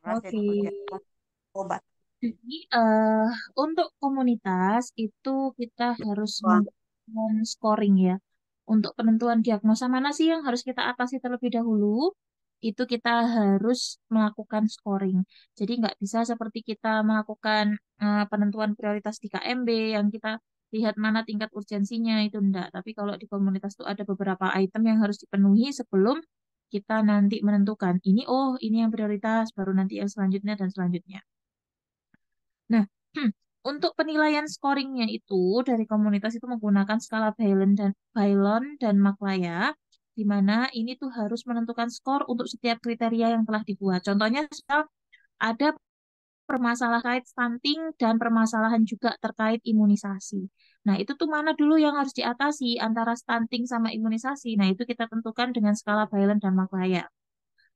Rahasia Oke. diberikan obat. Jadi, untuk komunitas itu kita harus Wah, scoring ya. Untuk penentuan diagnosa mana sih yang harus kita atasi terlebih dahulu, itu kita harus melakukan scoring. Jadi nggak bisa seperti kita melakukan penentuan prioritas di KMB yang kita lihat mana tingkat urgensinya itu enggak. Tapi kalau di komunitas itu ada beberapa item yang harus dipenuhi sebelum kita nanti menentukan ini, oh ini yang prioritas, baru nanti yang selanjutnya dan selanjutnya. Nah, untuk penilaian scoringnya itu dari komunitas itu menggunakan skala Bailon dan Maklaya, di mana ini tuh harus menentukan skor untuk setiap kriteria yang telah dibuat. Contohnya, misal ada permasalahan terkait stunting dan permasalahan juga terkait imunisasi. Nah, itu tuh mana dulu yang harus diatasi antara stunting sama imunisasi. Nah, itu kita tentukan dengan skala Bailon dan Maklaya.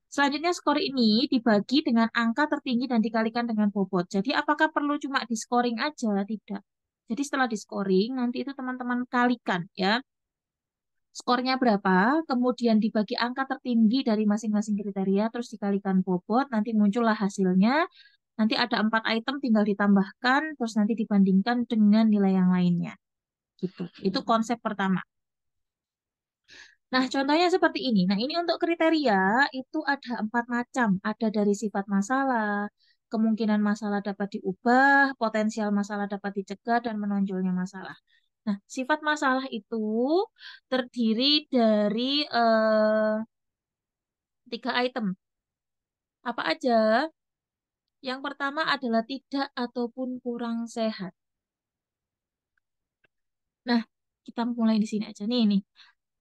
Selanjutnya skor ini dibagi dengan angka tertinggi dan dikalikan dengan bobot. Jadi apakah perlu cuma di scoring aja? Tidak. Jadi setelah di scoring, nanti itu teman-teman kalikan ya. Skornya berapa, kemudian dibagi angka tertinggi dari masing-masing kriteria, terus dikalikan bobot, nanti muncullah hasilnya. Nanti ada 4 item tinggal ditambahkan, terus nanti dibandingkan dengan nilai yang lainnya. Gitu. Itu konsep pertama. Nah, contohnya seperti ini. Nah, ini untuk kriteria itu ada 4 macam. Ada dari sifat masalah, kemungkinan masalah dapat diubah, potensial masalah dapat dicegah, dan menonjolnya masalah. Nah, sifat masalah itu terdiri dari 3 item. Apa aja? Yang pertama adalah tidak ataupun kurang sehat. Nah, kita mulai di sini aja. Nih.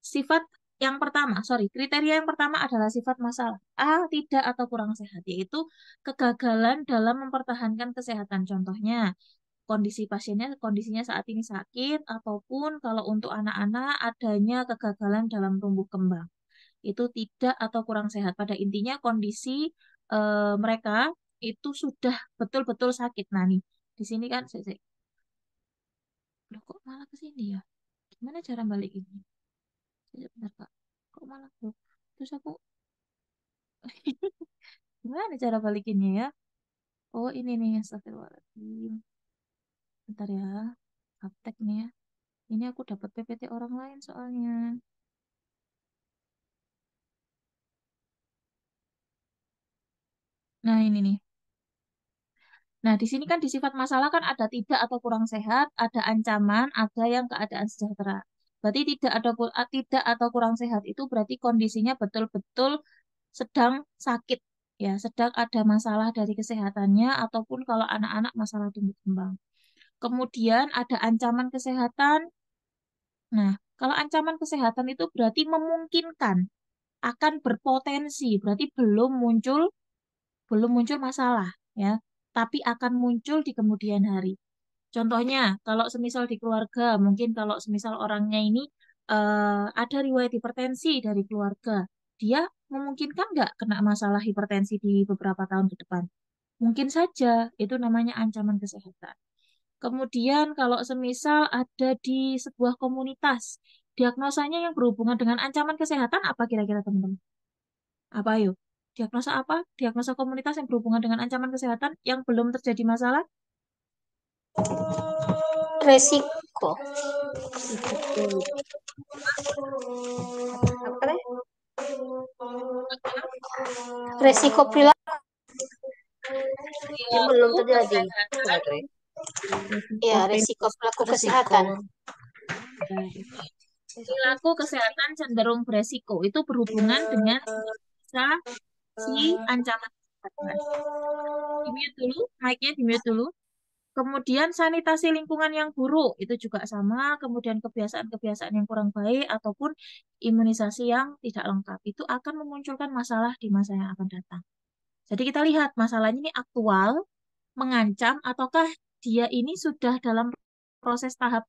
Sifat yang pertama, sorry, kriteria yang pertama adalah sifat masalah. A, tidak atau kurang sehat, yaitu kegagalan dalam mempertahankan kesehatan. Contohnya, kondisinya saat ini sakit, ataupun kalau untuk anak-anak adanya kegagalan dalam tumbuh kembang. Itu tidak atau kurang sehat. Pada intinya kondisi mereka itu sudah betul-betul sakit. Nah nih, di sini kan, loh kok malah ke sini ya? Gimana cara balik ini? Bentar, Kak. Kok malah tuh? Terus aku gimana cara balikinnya ya? Oh, ini nih, astagfirullahaladzim. Bentar ya. Praktek nih ya. Ini aku dapat PPT orang lain soalnya. Nah, ini nih. Nah, di sini kan di sifat masalah kan ada tidak atau kurang sehat, ada ancaman, ada yang keadaan sejahtera. Berarti tidak atau kurang sehat itu berarti kondisinya betul-betul sedang sakit, ya, sedang ada masalah dari kesehatannya ataupun kalau anak-anak masalah tumbuh kembang. Kemudian ada ancaman kesehatan. Nah, kalau ancaman kesehatan itu berarti memungkinkan akan berpotensi, berarti belum muncul masalah ya, tapi akan muncul di kemudian hari. Contohnya, kalau semisal di keluarga, mungkin kalau semisal orangnya ini ada riwayat hipertensi dari keluarga, dia memungkinkan nggak kena masalah hipertensi di beberapa tahun ke depan? Mungkin saja, itu namanya ancaman kesehatan. Kemudian kalau semisal ada di sebuah komunitas, diagnosanya yang berhubungan dengan ancaman kesehatan apa kira-kira teman-teman? Apa ayo? Diagnosa apa? Diagnosa komunitas yang berhubungan dengan ancaman kesehatan yang belum terjadi masalah? Resiko. Betul. Apa deh? Resiko perilaku yang belum Perilaku terjadi. kesehatan, Ya, risiko resiko perilaku resiko. kesehatan. perilaku kesehatan cenderung beresiko. Itu berhubungan dengan bisa si ancaman kesehatan. Di-mute dulu, mic-nya di-mute dulu. Kemudian sanitasi lingkungan yang buruk, itu juga sama. Kemudian kebiasaan-kebiasaan yang kurang baik ataupun imunisasi yang tidak lengkap. Itu akan memunculkan masalah di masa yang akan datang. Jadi kita lihat masalahnya ini aktual, mengancam, ataukah dia ini sudah dalam proses tahap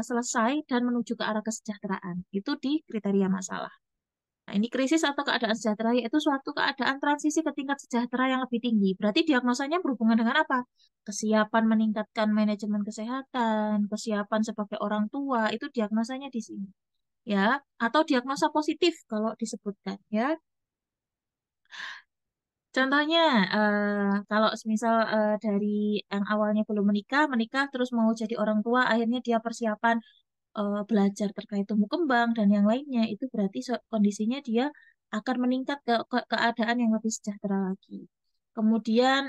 selesai dan menuju ke arah kesejahteraan. Itu di kriteria masalah. Nah, ini krisis atau keadaan sejahtera yaitu suatu keadaan transisi ke tingkat sejahtera yang lebih tinggi. Berarti diagnosanya berhubungan dengan apa? Kesiapan meningkatkan manajemen kesehatan, kesiapan sebagai orang tua, itu diagnosanya di sini. Ya, atau diagnosa positif kalau disebutkan, ya. Contohnya, kalau misal dari yang awalnya belum menikah, menikah terus mau jadi orang tua, akhirnya dia persiapan belajar terkait tumbuh kembang dan yang lainnya, itu berarti kondisinya dia akan meningkat ke keadaan yang lebih sejahtera lagi. Kemudian,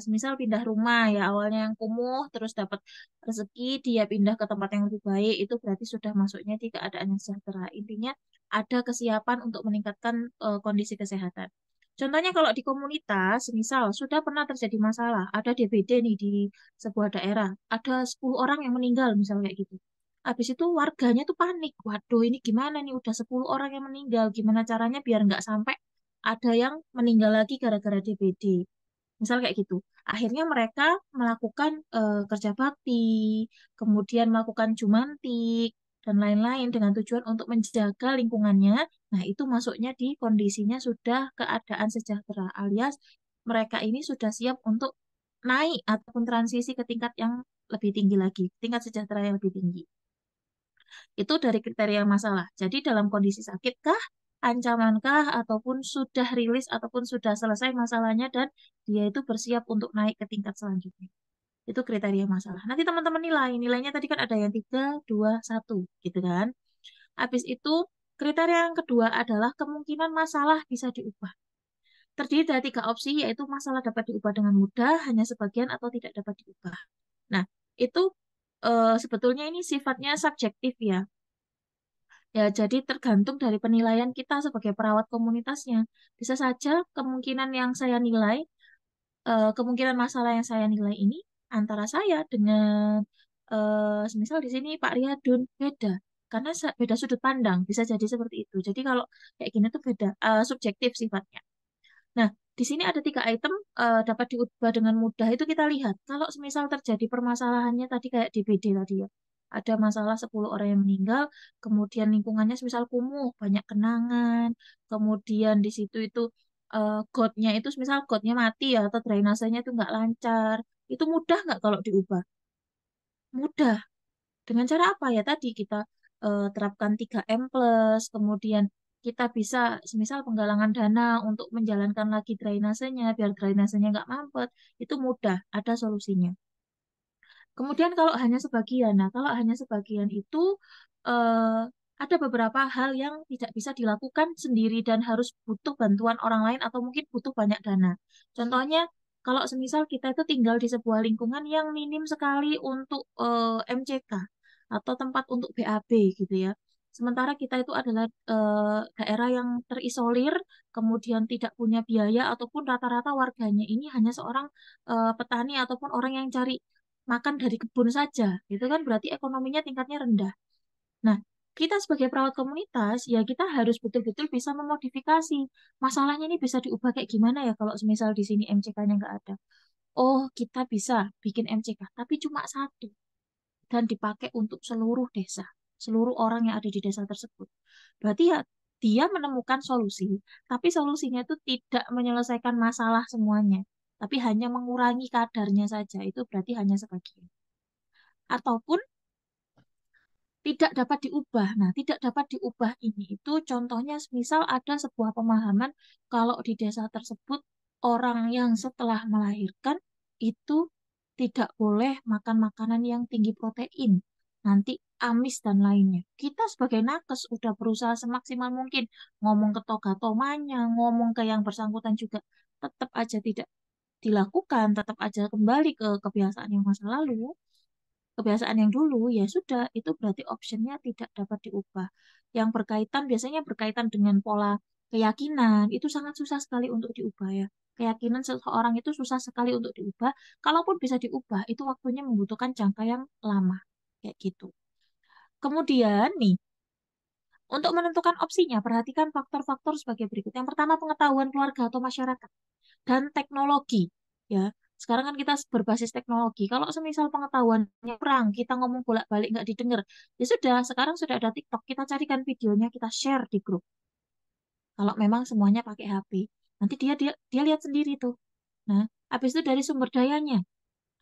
misal pindah rumah ya, awalnya yang kumuh, terus dapat rezeki, dia pindah ke tempat yang lebih baik, itu berarti sudah masuknya di keadaan yang sejahtera. Intinya ada kesiapan untuk meningkatkan kondisi kesehatan. Contohnya kalau di komunitas, misal sudah pernah terjadi masalah, ada DBD nih di sebuah daerah, ada 10 orang yang meninggal, misalnya kayak gitu. Habis itu warganya tuh panik. Waduh, ini gimana nih? Udah 10 orang yang meninggal. Gimana caranya biar nggak sampai ada yang meninggal lagi gara-gara DBD. Misal kayak gitu. Akhirnya mereka melakukan kerja bakti, kemudian melakukan jumantik, dan lain-lain dengan tujuan untuk menjaga lingkungannya. Nah, itu masuknya di kondisinya sudah keadaan sejahtera, alias mereka ini sudah siap untuk naik ataupun transisi ke tingkat yang lebih tinggi lagi, tingkat sejahtera yang lebih tinggi. Itu dari kriteria masalah. Jadi dalam kondisi sakitkah, ancamankah, ataupun sudah rilis, ataupun sudah selesai masalahnya, dan dia itu bersiap untuk naik ke tingkat selanjutnya. Itu kriteria masalah. Nanti teman-teman nilai. Nilainya tadi kan ada yang 3, 2, 1. Gitu kan. Habis itu, kriteria yang kedua adalah kemungkinan masalah bisa diubah. Terdiri dari 3 opsi, yaitu masalah dapat diubah dengan mudah, hanya sebagian, atau tidak dapat diubah. Nah, itu sebetulnya ini sifatnya subjektif ya. Ya, jadi tergantung dari penilaian kita sebagai perawat komunitasnya. Bisa saja kemungkinan yang saya nilai, kemungkinan masalah yang saya nilai ini antara saya dengan, misal di sini Pak Riyadun beda, karena beda sudut pandang, bisa jadi seperti itu. Jadi kalau kayak gini tuh beda, subjektif sifatnya. Nah, di sini ada 3 item dapat diubah dengan mudah. Itu kita lihat. Kalau semisal terjadi permasalahannya tadi kayak di BD tadi ya. Ada masalah 10 orang yang meninggal, kemudian lingkungannya semisal kumuh, banyak kenangan, kemudian di situ itu gotnya itu semisal gotnya mati ya, atau drainasenya itu nggak lancar. Itu mudah nggak kalau diubah? Mudah. Dengan cara apa ya tadi kita terapkan 3M plus, kemudian kita bisa semisal penggalangan dana untuk menjalankan lagi drainasenya, biar drainasenya nggak mampet, itu mudah, ada solusinya. Kemudian kalau hanya sebagian, nah kalau hanya sebagian itu eh, ada beberapa hal yang tidak bisa dilakukan sendiri dan harus butuh bantuan orang lain atau mungkin butuh banyak dana. Contohnya, kalau semisal kita itu tinggal di sebuah lingkungan yang minim sekali untuk MCK atau tempat untuk BAB gitu ya. Sementara kita itu adalah daerah yang terisolir, kemudian tidak punya biaya ataupun rata-rata warganya ini hanya seorang petani ataupun orang yang cari makan dari kebun saja, itu kan berarti ekonominya tingkatnya rendah. Nah, kita sebagai perawat komunitas, ya kita harus betul-betul bisa memodifikasi. Masalahnya ini bisa diubah kayak gimana ya kalau semisal di sini MCK-nya nggak ada. Oh, kita bisa bikin MCK, tapi cuma satu. Dan dipakai untuk seluruh desa, seluruh orang yang ada di desa tersebut. Berarti ya dia menemukan solusi, tapi solusinya itu tidak menyelesaikan masalah semuanya, tapi hanya mengurangi kadarnya saja. Itu berarti hanya sebagian. Ataupun tidak dapat diubah. Nah, tidak dapat diubah ini itu contohnya misal ada sebuah pemahaman kalau di desa tersebut orang yang setelah melahirkan itu tidak boleh makan makanan yang tinggi protein. Nanti amis dan lainnya. Kita sebagai nakes udah berusaha semaksimal mungkin ngomong ke toga-tomanya, ngomong ke yang bersangkutan juga tetap aja tidak dilakukan, tetap aja kembali ke kebiasaan yang masa lalu, kebiasaan yang dulu, ya sudah, itu berarti optionnya tidak dapat diubah. Yang berkaitan, biasanya berkaitan dengan pola keyakinan, itu sangat susah sekali untuk diubah ya. Keyakinan seseorang itu susah sekali untuk diubah. Kalaupun bisa diubah, itu waktunya membutuhkan jangka yang lama. Kayak gitu. Kemudian nih, untuk menentukan opsinya, perhatikan faktor-faktor sebagai berikut. Yang pertama, pengetahuan keluarga atau masyarakat dan teknologi. Ya, sekarang kan kita berbasis teknologi. Kalau semisal pengetahuannya kurang, kita ngomong bolak-balik nggak didengar, ya sudah. Sekarang sudah ada TikTok, kita carikan videonya, kita share di grup. Kalau memang semuanya pakai HP, nanti dia lihat sendiri tuh. Nah, habis itu dari sumber dayanya,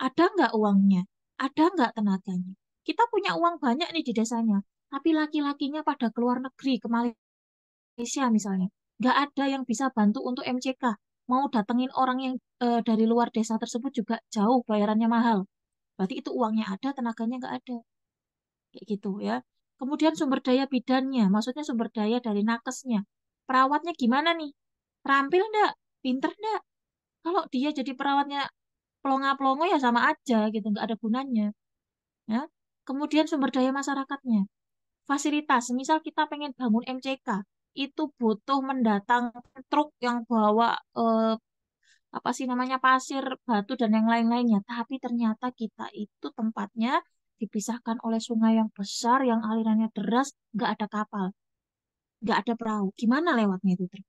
ada nggak uangnya? Ada nggak tenaganya? Kita punya uang banyak nih di desanya, tapi laki-lakinya pada keluar negeri, ke Malaysia misalnya. Nggak ada yang bisa bantu untuk MCK. mau datengin orang yang dari luar desa tersebut juga jauh, bayarannya mahal. Berarti itu uangnya ada, tenaganya nggak ada. Kayak gitu ya. Kemudian sumber daya bidannya, maksudnya sumber daya dari nakesnya. Perawatnya gimana nih? Terampil nggak? Pinter nggak? Kalau dia jadi perawatnya pelongo-pelongo ya sama aja gitu, nggak ada gunanya. Ya. Kemudian sumber daya masyarakatnya. Fasilitas, misal kita pengen bangun MCK, itu butuh mendatangkan truk yang bawa apa sih namanya pasir, batu dan yang lain-lainnya. Tapi ternyata kita itu tempatnya dipisahkan oleh sungai yang besar, yang alirannya deras, nggak ada kapal, nggak ada perahu. Gimana lewatnya itu, Tri?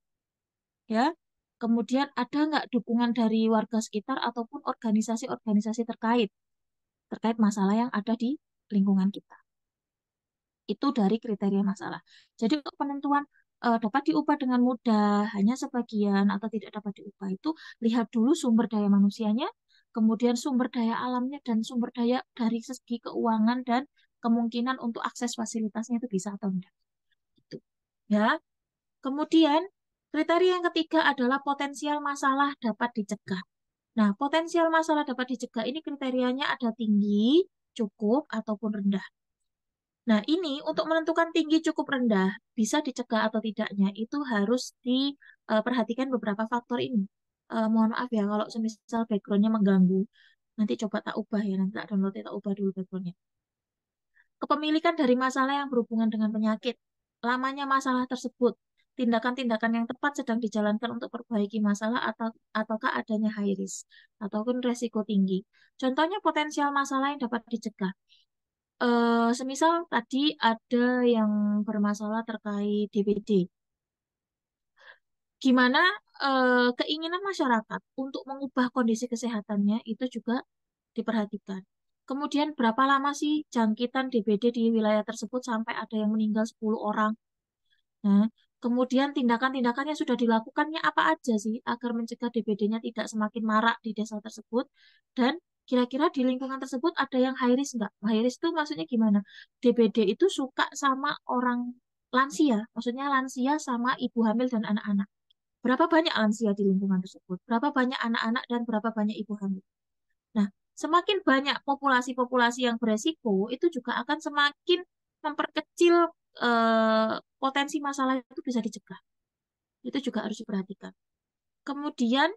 Ya. Kemudian ada nggak dukungan dari warga sekitar ataupun organisasi-organisasi terkait masalah yang ada di lingkungan kita. Itu dari kriteria masalah. Jadi untuk penentuan dapat diubah dengan mudah, hanya sebagian atau tidak dapat diubah itu lihat dulu sumber daya manusianya, kemudian sumber daya alamnya dan sumber daya dari segi keuangan dan kemungkinan untuk akses fasilitasnya itu bisa atau tidak. Gitu. Ya. Kemudian kriteria yang ketiga adalah potensial masalah dapat dicegah. Nah, potensial masalah dapat dicegah ini kriterianya ada tinggi, cukup, ataupun rendah. Nah, ini untuk menentukan tinggi cukup rendah, bisa dicegah atau tidaknya, itu harus diperhatikan beberapa faktor ini. Mohon maaf ya, kalau semisal background-nya mengganggu, nanti coba tak ubah ya, nanti tak download, tak ubah dulu background-nya. Kepemilikan dari masalah yang berhubungan dengan penyakit, lamanya masalah tersebut, tindakan-tindakan yang tepat sedang dijalankan untuk perbaiki masalah ataukah adanya high risk, ataupun resiko tinggi. Contohnya potensial masalah yang dapat dicegah. Semisal tadi ada yang bermasalah terkait DBD. Gimana keinginan masyarakat untuk mengubah kondisi kesehatannya itu juga diperhatikan. Kemudian berapa lama sih jangkitan DBD di wilayah tersebut sampai ada yang meninggal 10 orang? Nah, kemudian tindakan-tindakan yang sudah dilakukannya apa aja sih agar mencegah DBD-nya tidak semakin marak di desa tersebut? Dan kira-kira di lingkungan tersebut ada yang high risk nggak? High risk itu maksudnya gimana? DBD itu suka sama orang lansia, maksudnya lansia sama ibu hamil dan anak-anak. Berapa banyak lansia di lingkungan tersebut? Berapa banyak anak-anak dan berapa banyak ibu hamil? Nah, semakin banyak populasi-populasi yang beresiko, itu juga akan semakin memperkecil potensi masalah itu bisa dicegah. Itu juga harus diperhatikan. Kemudian,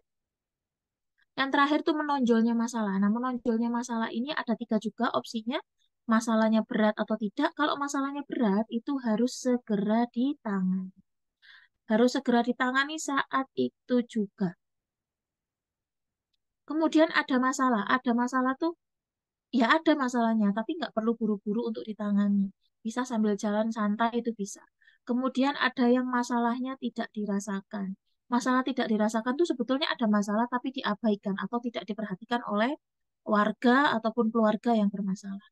yang terakhir tuh menonjolnya masalah. Nah, menonjolnya masalah ini ada 3 juga opsinya. Masalahnya berat atau tidak. Kalau masalahnya berat, itu harus segera ditangani. Harus segera ditangani saat itu juga. Kemudian ada masalah. Ada masalah tuh ya ada masalahnya, tapi nggak perlu buru-buru untuk ditangani. Bisa sambil jalan santai itu bisa. Kemudian ada yang masalahnya tidak dirasakan. Masalah tidak dirasakan itu sebetulnya ada masalah tapi diabaikan atau tidak diperhatikan oleh warga ataupun keluarga yang bermasalah.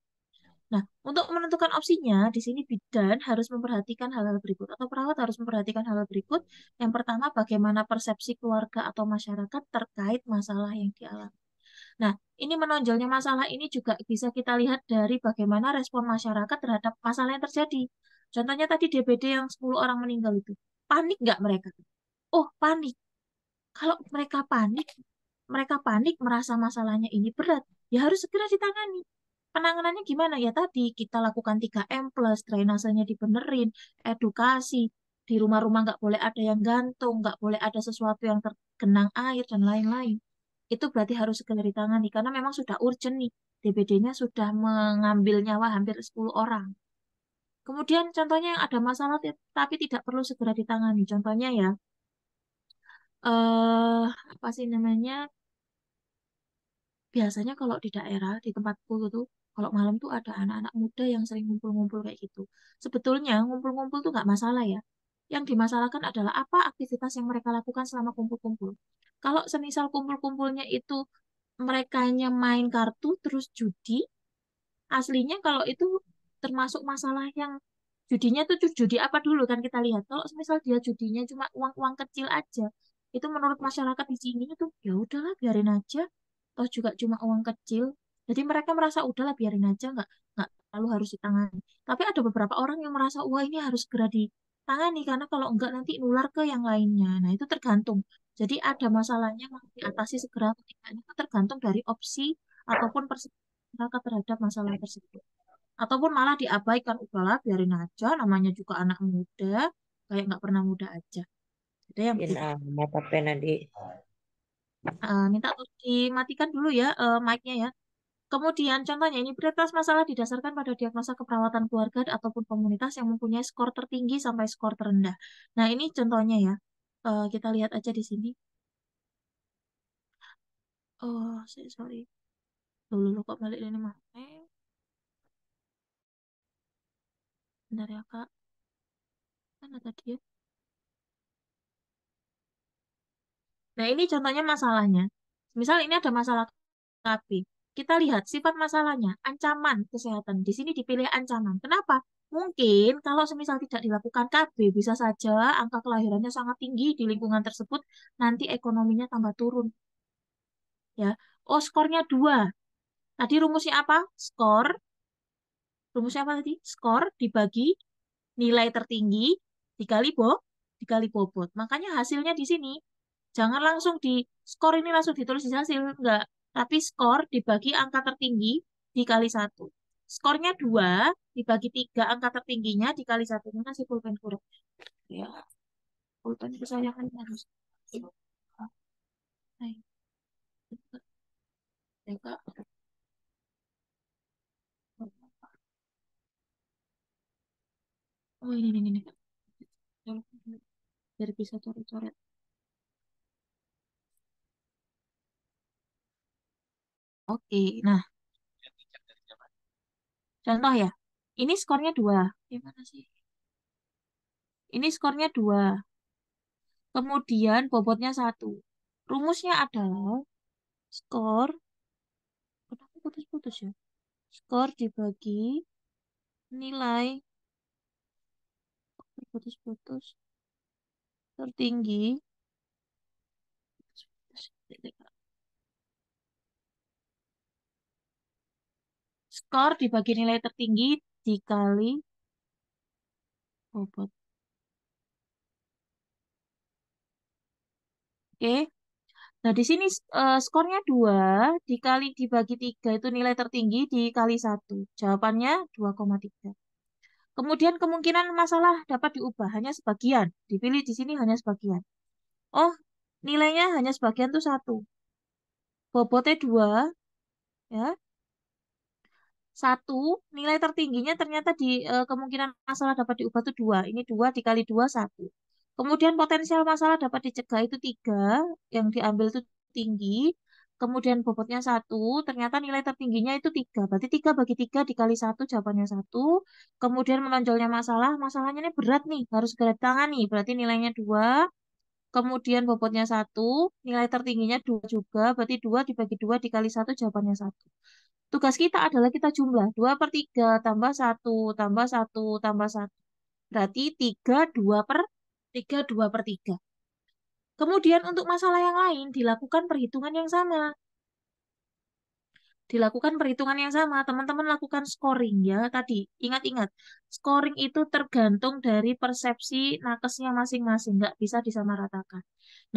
Nah, untuk menentukan opsinya, di sini bidan harus memperhatikan hal-hal berikut atau perawat harus memperhatikan hal-hal berikut. Yang pertama, bagaimana persepsi keluarga atau masyarakat terkait masalah yang dialami. Nah, ini menonjolnya masalah ini juga bisa kita lihat dari bagaimana respon masyarakat terhadap masalah yang terjadi. Contohnya tadi DBD yang 10 orang meninggal itu. Panik nggak mereka? Oh, panik. Kalau mereka panik merasa masalahnya ini berat, ya harus segera ditangani. Penanganannya gimana? Ya tadi kita lakukan 3M plus, drainasenya dibenerin, edukasi, di rumah-rumah nggak boleh ada yang gantung, nggak boleh ada sesuatu yang tergenang air, dan lain-lain. Itu berarti harus segera ditangani, karena memang sudah urgent nih. DBD-nya sudah mengambil nyawa hampir 10 orang. Kemudian contohnya yang ada masalah tapi tidak perlu segera ditangani. Contohnya ya, apa sih namanya? Biasanya kalau di daerah, di tempatku itu, kalau malam tuh ada anak-anak muda yang sering ngumpul-ngumpul kayak gitu. Sebetulnya ngumpul-ngumpul tuh nggak masalah ya. Yang dimasalahkan adalah apa aktivitas yang mereka lakukan selama kumpul-kumpul. Kalau semisal kumpul-kumpulnya itu merekanya main kartu terus judi, aslinya kalau itu termasuk masalah yang judinya tuh judi apa dulu kan kita lihat. Kalau misal dia judinya cuma uang-uang kecil aja, itu menurut masyarakat di sini itu ya udahlah biarin aja. Toh juga cuma uang kecil. Jadi mereka merasa udahlah biarin aja nggak terlalu harus ditangani. Tapi ada beberapa orang yang merasa wah ini harus segera ditangani karena kalau enggak nanti nular ke yang lainnya. Nah, itu tergantung. Jadi ada masalahnya mau diatasi segera atau tidak. Itu tergantung dari opsi ataupun persepsi masyarakat terhadap masalah tersebut. Ataupun malah diabaikan, udahlah biarin aja, namanya juga anak muda, kayak nggak pernah muda aja. Ada yang begitu. Mata pena di. Minta untuk dimatikan dulu ya mic-nya ya. Kemudian contohnya ini prioritas masalah didasarkan pada diagnosa keperawatan keluarga ataupun komunitas yang mempunyai skor tertinggi sampai skor terendah. Nah ini contohnya ya. Kita lihat aja di sini. Oh, sorry. Dulu kok balik ini mah. Bentar ya Kak. Mana tadi ya? Nah ini contohnya masalahnya. Misal ini ada masalah KB. Kita lihat sifat masalahnya, ancaman kesehatan. Di sini dipilih ancaman. Kenapa? Mungkin kalau semisal tidak dilakukan KB, bisa saja angka kelahirannya sangat tinggi di lingkungan tersebut, nanti ekonominya tambah turun. Ya, oh skornya 2. Tadi rumusnya apa? Rumusnya apa tadi? Skor dibagi nilai tertinggi dikali bobot. Makanya hasilnya di sini jangan langsung di skor ini langsung ditulis di hasil, enggak. Tapi skor dibagi angka tertinggi dikali 1. Skornya 2 dibagi 3 angka tertingginya dikali 1. Ini masih pulpen kurang. Ya, pulpen kesayangan harus. Hai, ya, Kak. Oh, ini. Biar bisa coret-coret. Oke, nah, contoh ya. Ini skornya 2. Gimana sih? Ini skornya 2. Kemudian bobotnya 1. Rumusnya adalah skor, kenapa putus-putus ya? Skor dibagi nilai, putus-putus, tertinggi, skor dibagi nilai tertinggi dikali bobot. Oke. Nah, di sini skornya 2 dikali dibagi 3 itu nilai tertinggi dikali 1. Jawabannya 2,3. Kemudian kemungkinan masalah dapat diubah hanya sebagian. Dipilih di sini hanya sebagian. Oh, nilainya hanya sebagian tuh 1. Bobotnya 2, ya. 1, nilai tertingginya ternyata di kemungkinan masalah dapat diubah itu 2. Ini 2 dikali 2, 1. Kemudian potensial masalah dapat dicegah itu 3, yang diambil itu tinggi. Kemudian bobotnya 1, ternyata nilai tertingginya itu 3. Berarti 3 bagi 3 dikali 1, jawabannya 1. Kemudian menonjolnya masalahnya ini berat nih, harus segera ditangani. Berarti nilainya 2. Kemudian bobotnya 1, nilai tertingginya 2 juga, berarti 2 dibagi 2 dikali 1, jawabannya 1. Tugas kita adalah kita jumlah 2 per 3 tambah 1 tambah 1 tambah 1. Berarti 3 2 per 3. Kemudian untuk masalah yang lain dilakukan perhitungan yang sama. Dilakukan perhitungan yang sama, teman-teman lakukan scoring ya. Tadi, ingat-ingat, scoring itu tergantung dari persepsi nakesnya masing-masing, nggak bisa disamaratakan.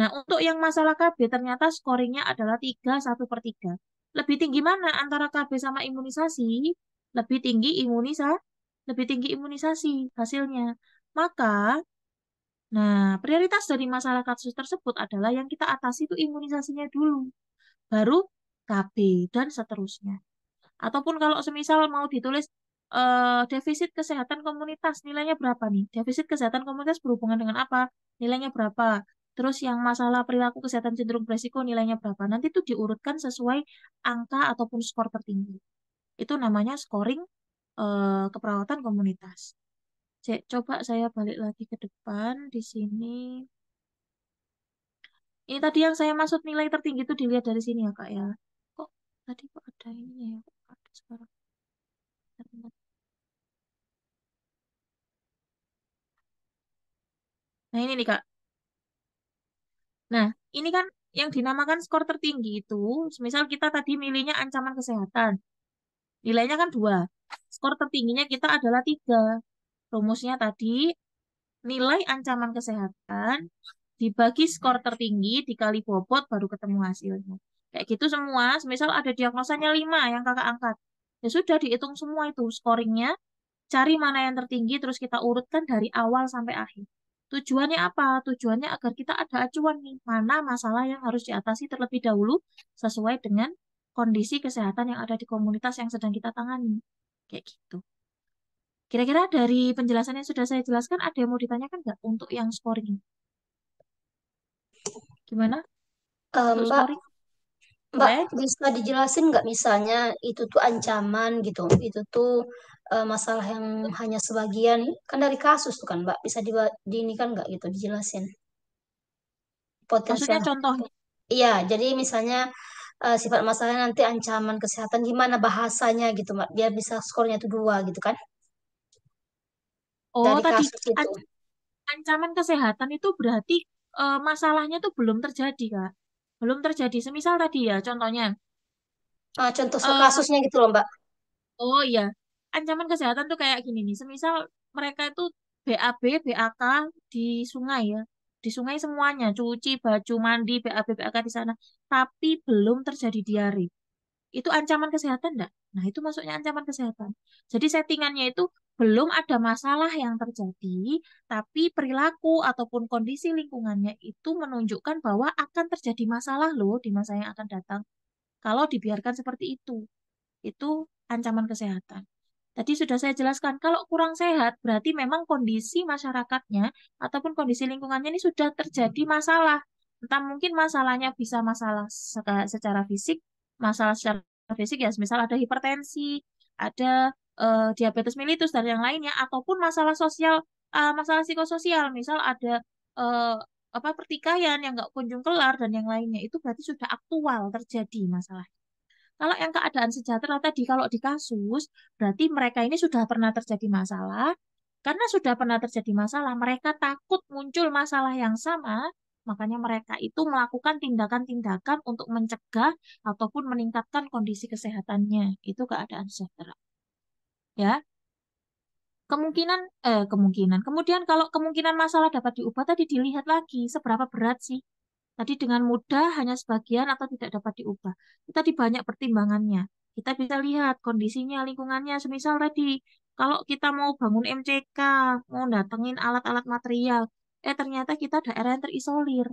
Nah, untuk yang masalah KB, ternyata scoringnya adalah 3/1/3. Lebih tinggi mana antara KB sama imunisasi? Lebih tinggi lebih tinggi imunisasi hasilnya. Maka, nah, prioritas dari masalah kasus tersebut adalah yang kita atasi itu imunisasinya dulu. Baru KB dan seterusnya. Ataupun kalau semisal mau ditulis defisit kesehatan komunitas, nilainya berapa nih? Defisit kesehatan komunitas berhubungan dengan apa? Nilainya berapa? Terus yang masalah perilaku kesehatan cenderung beresiko nilainya berapa? Nanti itu diurutkan sesuai angka ataupun skor tertinggi. Itu namanya scoring keperawatan komunitas. Coba saya balik lagi ke depan di sini. Ini tadi yang saya maksud nilai tertinggi itu dilihat dari sini ya Kak ya. Kok tadi kok ada ini ya? Kok ada sekarang? Nah ini nih Kak. Nah ini kan yang dinamakan skor tertinggi itu, misal kita tadi milihnya ancaman kesehatan. Nilainya kan 2. Skor tertingginya kita adalah 3. Rumusnya tadi nilai ancaman kesehatan dibagi skor tertinggi, dikali bobot, baru ketemu hasilnya. Kayak gitu semua, misal ada diagnosanya 5 yang kakak angkat. Ya sudah dihitung semua itu scoringnya, cari mana yang tertinggi, terus kita urutkan dari awal sampai akhir. Tujuannya apa? Tujuannya agar kita ada acuan nih, mana masalah yang harus diatasi terlebih dahulu sesuai dengan kondisi kesehatan yang ada di komunitas yang sedang kita tangani. Kayak gitu. Kira-kira dari penjelasan yang sudah saya jelaskan, ada yang mau ditanyakan nggak untuk yang scoring ini? Gimana untuk Mbak, scoring? Mbak Boleh? bisa dijelasin nggak misalnya itu tuh ancaman gitu, itu tuh masalah yang hanya sebagian kan dari kasus tuh kan Mbak, bisa di ini kan nggak gitu dijelasin Maksudnya potensial. contohnya, Iya, jadi misalnya sifat masalahnya nanti ancaman kesehatan gimana bahasanya gitu Mbak, biar bisa skornya itu 2 gitu kan oh dari tadi kasus itu. an- ancaman kesehatan itu berarti masalahnya tuh belum terjadi, Kak. Belum terjadi. Semisal tadi ya, contohnya, Contoh eh, kasusnya gitu loh Mbak. oh iya, ancaman kesehatan tuh kayak gini nih. Semisal mereka itu BAB, BAK di sungai ya. Di sungai semuanya, cuci, baju, mandi, BAB, BAK di sana. Tapi belum terjadi diare. Itu ancaman kesehatan enggak? Nah, itu masuknya ancaman kesehatan. Jadi settingannya itu belum ada masalah yang terjadi, tapi perilaku ataupun kondisi lingkungannya itu menunjukkan bahwa akan terjadi masalah loh di masa yang akan datang. Kalau dibiarkan seperti itu ancaman kesehatan. Tadi sudah saya jelaskan, kalau kurang sehat berarti memang kondisi masyarakatnya ataupun kondisi lingkungannya ini sudah terjadi masalah. Entah mungkin masalahnya bisa masalah secara fisik, masalah secara fisik ya, misal ada hipertensi, ada diabetes mellitus dan yang lainnya, ataupun masalah sosial, masalah psikososial, misal ada eh, apa pertikaian yang nggak kunjung kelar dan yang lainnya, itu berarti sudah aktual terjadi masalah. Kalau yang keadaan sejahtera tadi, kalau di kasus, berarti mereka ini sudah pernah terjadi masalah. Karena sudah pernah terjadi masalah, mereka takut muncul masalah yang sama, makanya mereka itu melakukan tindakan-tindakan untuk mencegah ataupun meningkatkan kondisi kesehatannya. Itu keadaan sejahtera. Ya, kemungkinan. Kemudian kalau kemungkinan masalah dapat diubah tadi dilihat lagi seberapa berat sih. Tadi dengan mudah hanya sebagian atau tidak dapat diubah. Itu tadi banyak pertimbangannya. Kita bisa lihat kondisinya, lingkungannya. Semisal tadi, kalau kita mau bangun MCK, mau datengin alat-alat material, ternyata kita daerah yang terisolir.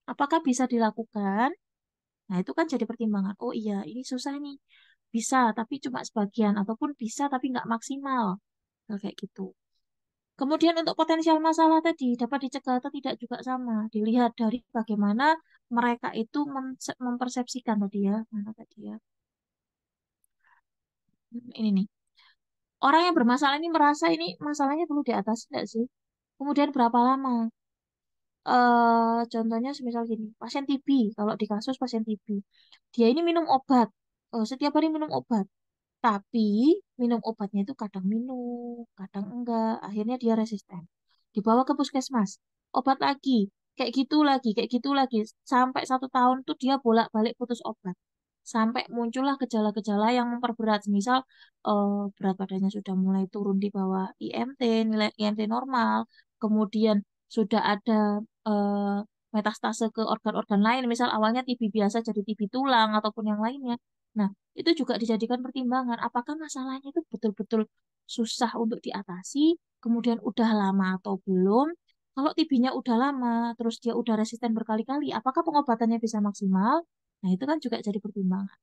Apakah bisa dilakukan? Nah, itu kan jadi pertimbangan. Oh iya, ini susah nih. Bisa, tapi cuma sebagian. Ataupun bisa, tapi nggak maksimal. Nah, kayak gitu. Kemudian untuk potensial masalah tadi dapat dicegah atau tidak juga sama. Dilihat dari bagaimana mereka itu mempersepsikan tadi ya. Mana tadi ya? Ini nih. Orang yang bermasalah ini merasa ini masalahnya perlu diatasi enggak sih? Kemudian berapa lama? Contohnya semisal gini, pasien TB. Kalau di kasus pasien TB, dia ini minum obat. Setiap hari minum obat. Tapi minum obatnya itu kadang minum, kadang enggak. Akhirnya dia resisten. Dibawa ke puskesmas. Obat lagi. Kayak gitu lagi, kayak gitu lagi. Sampai 1 tahun tuh dia bolak-balik putus obat. Sampai muncullah gejala-gejala yang memperberat. Misal berat badannya sudah mulai turun di bawah IMT, nilai IMT normal. Kemudian sudah ada eh, metastase ke organ-organ lain. Misal awalnya TB biasa jadi TB tulang ataupun yang lainnya. Nah, itu juga dijadikan pertimbangan. Apakah masalahnya itu betul-betul susah untuk diatasi, kemudian udah lama atau belum? Kalau TB-nya udah lama, terus dia udah resisten berkali-kali, apakah pengobatannya bisa maksimal? Nah, itu kan juga jadi pertimbangan.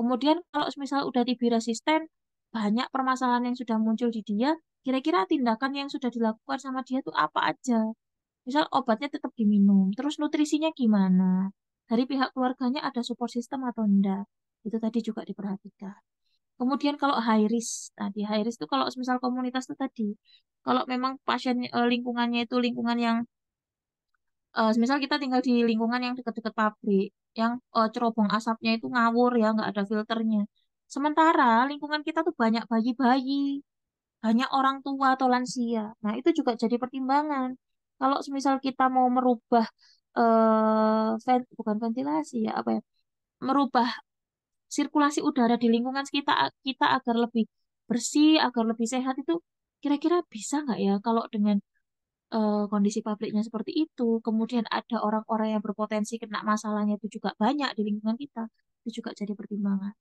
Kemudian kalau misal udah TB resisten, banyak permasalahan yang sudah muncul di dia, kira-kira tindakan yang sudah dilakukan sama dia itu apa aja? Misal obatnya tetap diminum, terus nutrisinya gimana? Dari pihak keluarganya ada support system atau enggak? Itu tadi juga diperhatikan. Kemudian kalau high risk, tadi high risk itu kalau misal komunitas itu tadi, kalau memang pasien lingkungannya itu lingkungan yang, misal kita tinggal di lingkungan yang dekat-dekat pabrik, yang cerobong asapnya itu ngawur ya, nggak ada filternya. Sementara lingkungan kita tuh banyak bayi-bayi, banyak orang tua atau lansia. Nah, itu juga jadi pertimbangan. Kalau semisal kita mau merubah, bukan ventilasi ya, apa ya, merubah sirkulasi udara di lingkungan sekitar kita agar lebih bersih, agar lebih sehat itu kira-kira bisa nggak ya kalau dengan kondisi pabriknya seperti itu, kemudian ada orang-orang yang berpotensi kena masalahnya itu juga banyak di lingkungan kita, itu juga jadi pertimbangan.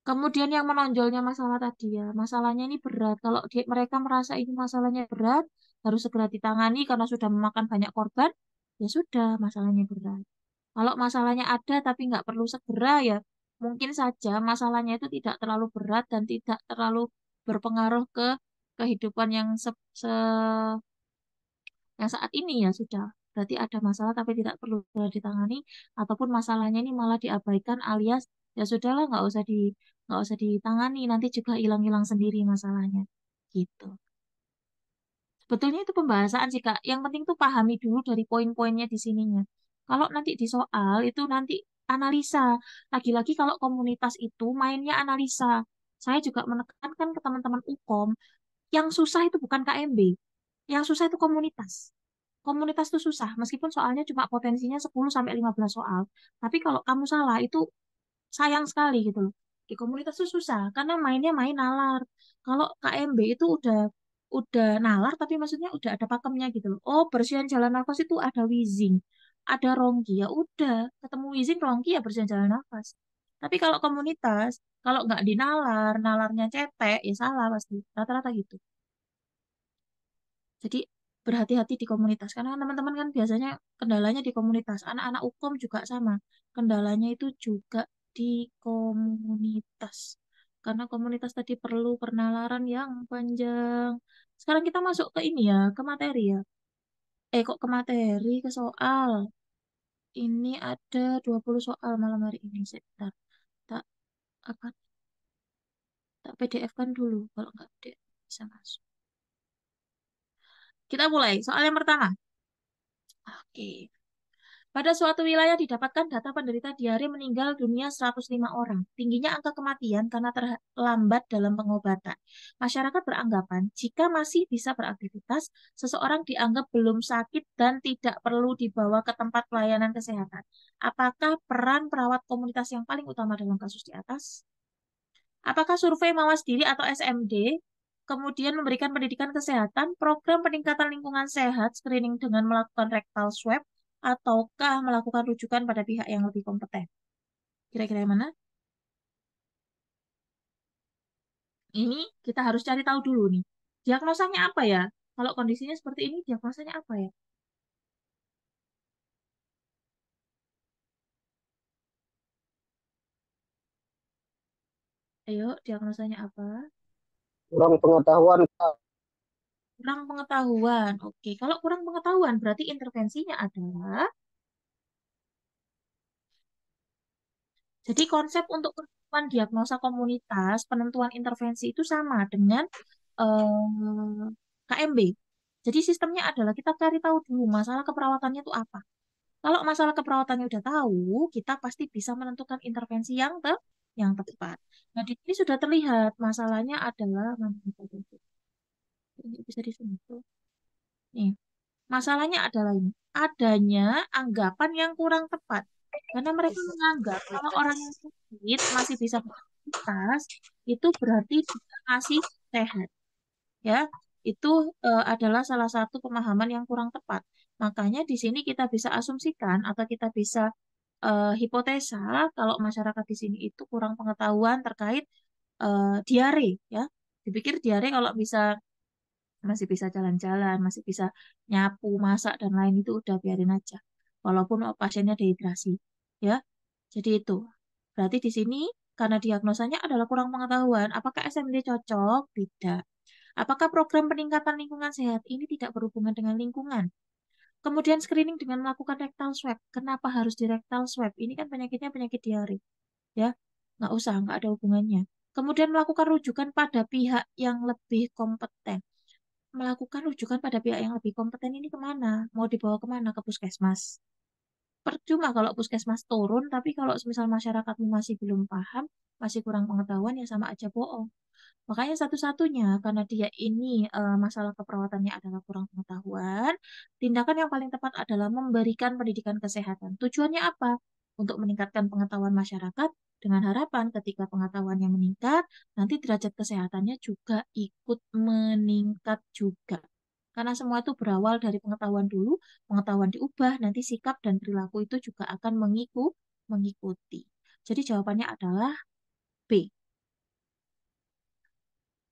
Kemudian yang menonjolnya masalah tadi ya, masalahnya ini berat. Kalau mereka merasa ini masalahnya berat, harus segera ditangani karena sudah memakan banyak korban, ya sudah, masalahnya berat. Kalau masalahnya ada tapi nggak perlu segera ya, mungkin saja masalahnya itu tidak terlalu berat dan tidak terlalu berpengaruh ke kehidupan yang saat ini ya sudah. Berarti ada masalah tapi tidak perlu segera ditangani, ataupun masalahnya ini malah diabaikan alias ya sudahlah nggak usah ditangani, nanti juga hilang-hilang sendiri masalahnya. Gitu. Sebetulnya itu pembahasan sih Kak. Yang penting tuh pahami dulu dari poin-poinnya di sininya. Kalau nanti di soal itu nanti analisa. Lagi-lagi kalau komunitas itu mainnya analisa. Saya juga menekankan ke teman-teman UKOM, yang susah itu bukan KMB. Yang susah itu komunitas. Komunitas itu susah, meskipun soalnya cuma potensinya 10 sampai 15 soal. Tapi kalau kamu salah itu sayang sekali gitu loh. Di komunitas itu susah karena mainnya main nalar. Kalau KMB itu udah nalar tapi maksudnya udah ada pakemnya gitu loh. Oh, bersihan jalan nafas itu ada wheezing, ada ronggi. Ya udah, ketemu wheezing ronggi ya bersihan jalan nafas. Tapi kalau komunitas, kalau nggak dinalar, nalarnya cetek, ya salah pasti. Rata-rata gitu. Jadi berhati-hati di komunitas karena teman-teman kan biasanya kendalanya di komunitas. Anak-anak UKOM juga sama. Kendalanya itu juga di komunitas. Karena komunitas tadi perlu penalaran yang panjang. Sekarang kita masuk ke ini ya, ke materi ya. Kok ke materi, ke soal. Ini ada 20 soal malam hari ini. Sebentar. Tak apa tak PDF kan dulu kalau nggak PDF bisa masuk. Kita mulai. Soal yang pertama. Oke. Pada suatu wilayah didapatkan data penderita diare meninggal dunia 105 orang. Tingginya angka kematian karena terlambat dalam pengobatan. Masyarakat beranggapan jika masih bisa beraktivitas, seseorang dianggap belum sakit dan tidak perlu dibawa ke tempat pelayanan kesehatan. Apakah peran perawat komunitas yang paling utama dalam kasus di atas? Apakah survei mawas diri atau SMD, kemudian memberikan pendidikan kesehatan, program peningkatan lingkungan sehat, screening dengan melakukan rectal swab, ataukah melakukan rujukan pada pihak yang lebih kompeten? Kira-kira yang mana? Ini kita harus cari tahu dulu nih. Diagnosanya apa ya? Kalau kondisinya seperti ini, diagnosanya apa ya? Ayo, diagnosanya apa? Kurang pengetahuan, Kak. Kurang pengetahuan. Oke, kalau kurang pengetahuan berarti intervensinya adalah. Jadi konsep untuk penentuan diagnosa komunitas, penentuan intervensi itu sama dengan KMB. Jadi sistemnya adalah kita cari tahu dulu masalah keperawatannya itu apa. Kalau masalah keperawatannya udah tahu, kita pasti bisa menentukan intervensi yang tepat. Nah, di sini sudah terlihat masalahnya adalah mana itu? Ini bisa disentuh. Nih, masalahnya adalah ini, adanya anggapan yang kurang tepat. Karena mereka menganggap kalau orang yang sakit masih bisa beraktivitas, itu berarti dia masih sehat. Ya, itu adalah salah satu pemahaman yang kurang tepat. Makanya di sini kita bisa asumsikan atau kita bisa hipotesa kalau masyarakat di sini itu kurang pengetahuan terkait diare, ya. Dipikir diare kalau bisa masih bisa jalan-jalan, masih bisa nyapu, masak dan lain itu udah biarin aja. Walaupun pasiennya dehidrasi, ya. Jadi itu. Berarti di sini karena diagnosanya adalah kurang pengetahuan, apakah SMD cocok? Tidak. Apakah program peningkatan lingkungan sehat ini tidak berhubungan dengan lingkungan? Kemudian screening dengan melakukan rectal swab. Kenapa harus di rectal swab? Ini kan penyakitnya penyakit diare, ya. Nggak usah, nggak ada hubungannya. Kemudian melakukan rujukan pada pihak yang lebih kompeten. Melakukan rujukan pada pihak yang lebih kompeten ini kemana? Mau dibawa kemana? Ke puskesmas. Percuma kalau puskesmas turun, tapi kalau misal masyarakatmu masih belum paham, masih kurang pengetahuan, ya sama aja bohong. Makanya satu-satunya, karena dia ini masalah keperawatannya adalah kurang pengetahuan, tindakan yang paling tepat adalah memberikan pendidikan kesehatan. Tujuannya apa? Untuk meningkatkan pengetahuan masyarakat, dengan harapan ketika pengetahuannya meningkat, nanti derajat kesehatannya juga ikut meningkat juga. Karena semua itu berawal dari pengetahuan dulu, pengetahuan diubah, nanti sikap dan perilaku itu juga akan mengikuti. Jadi jawabannya adalah B.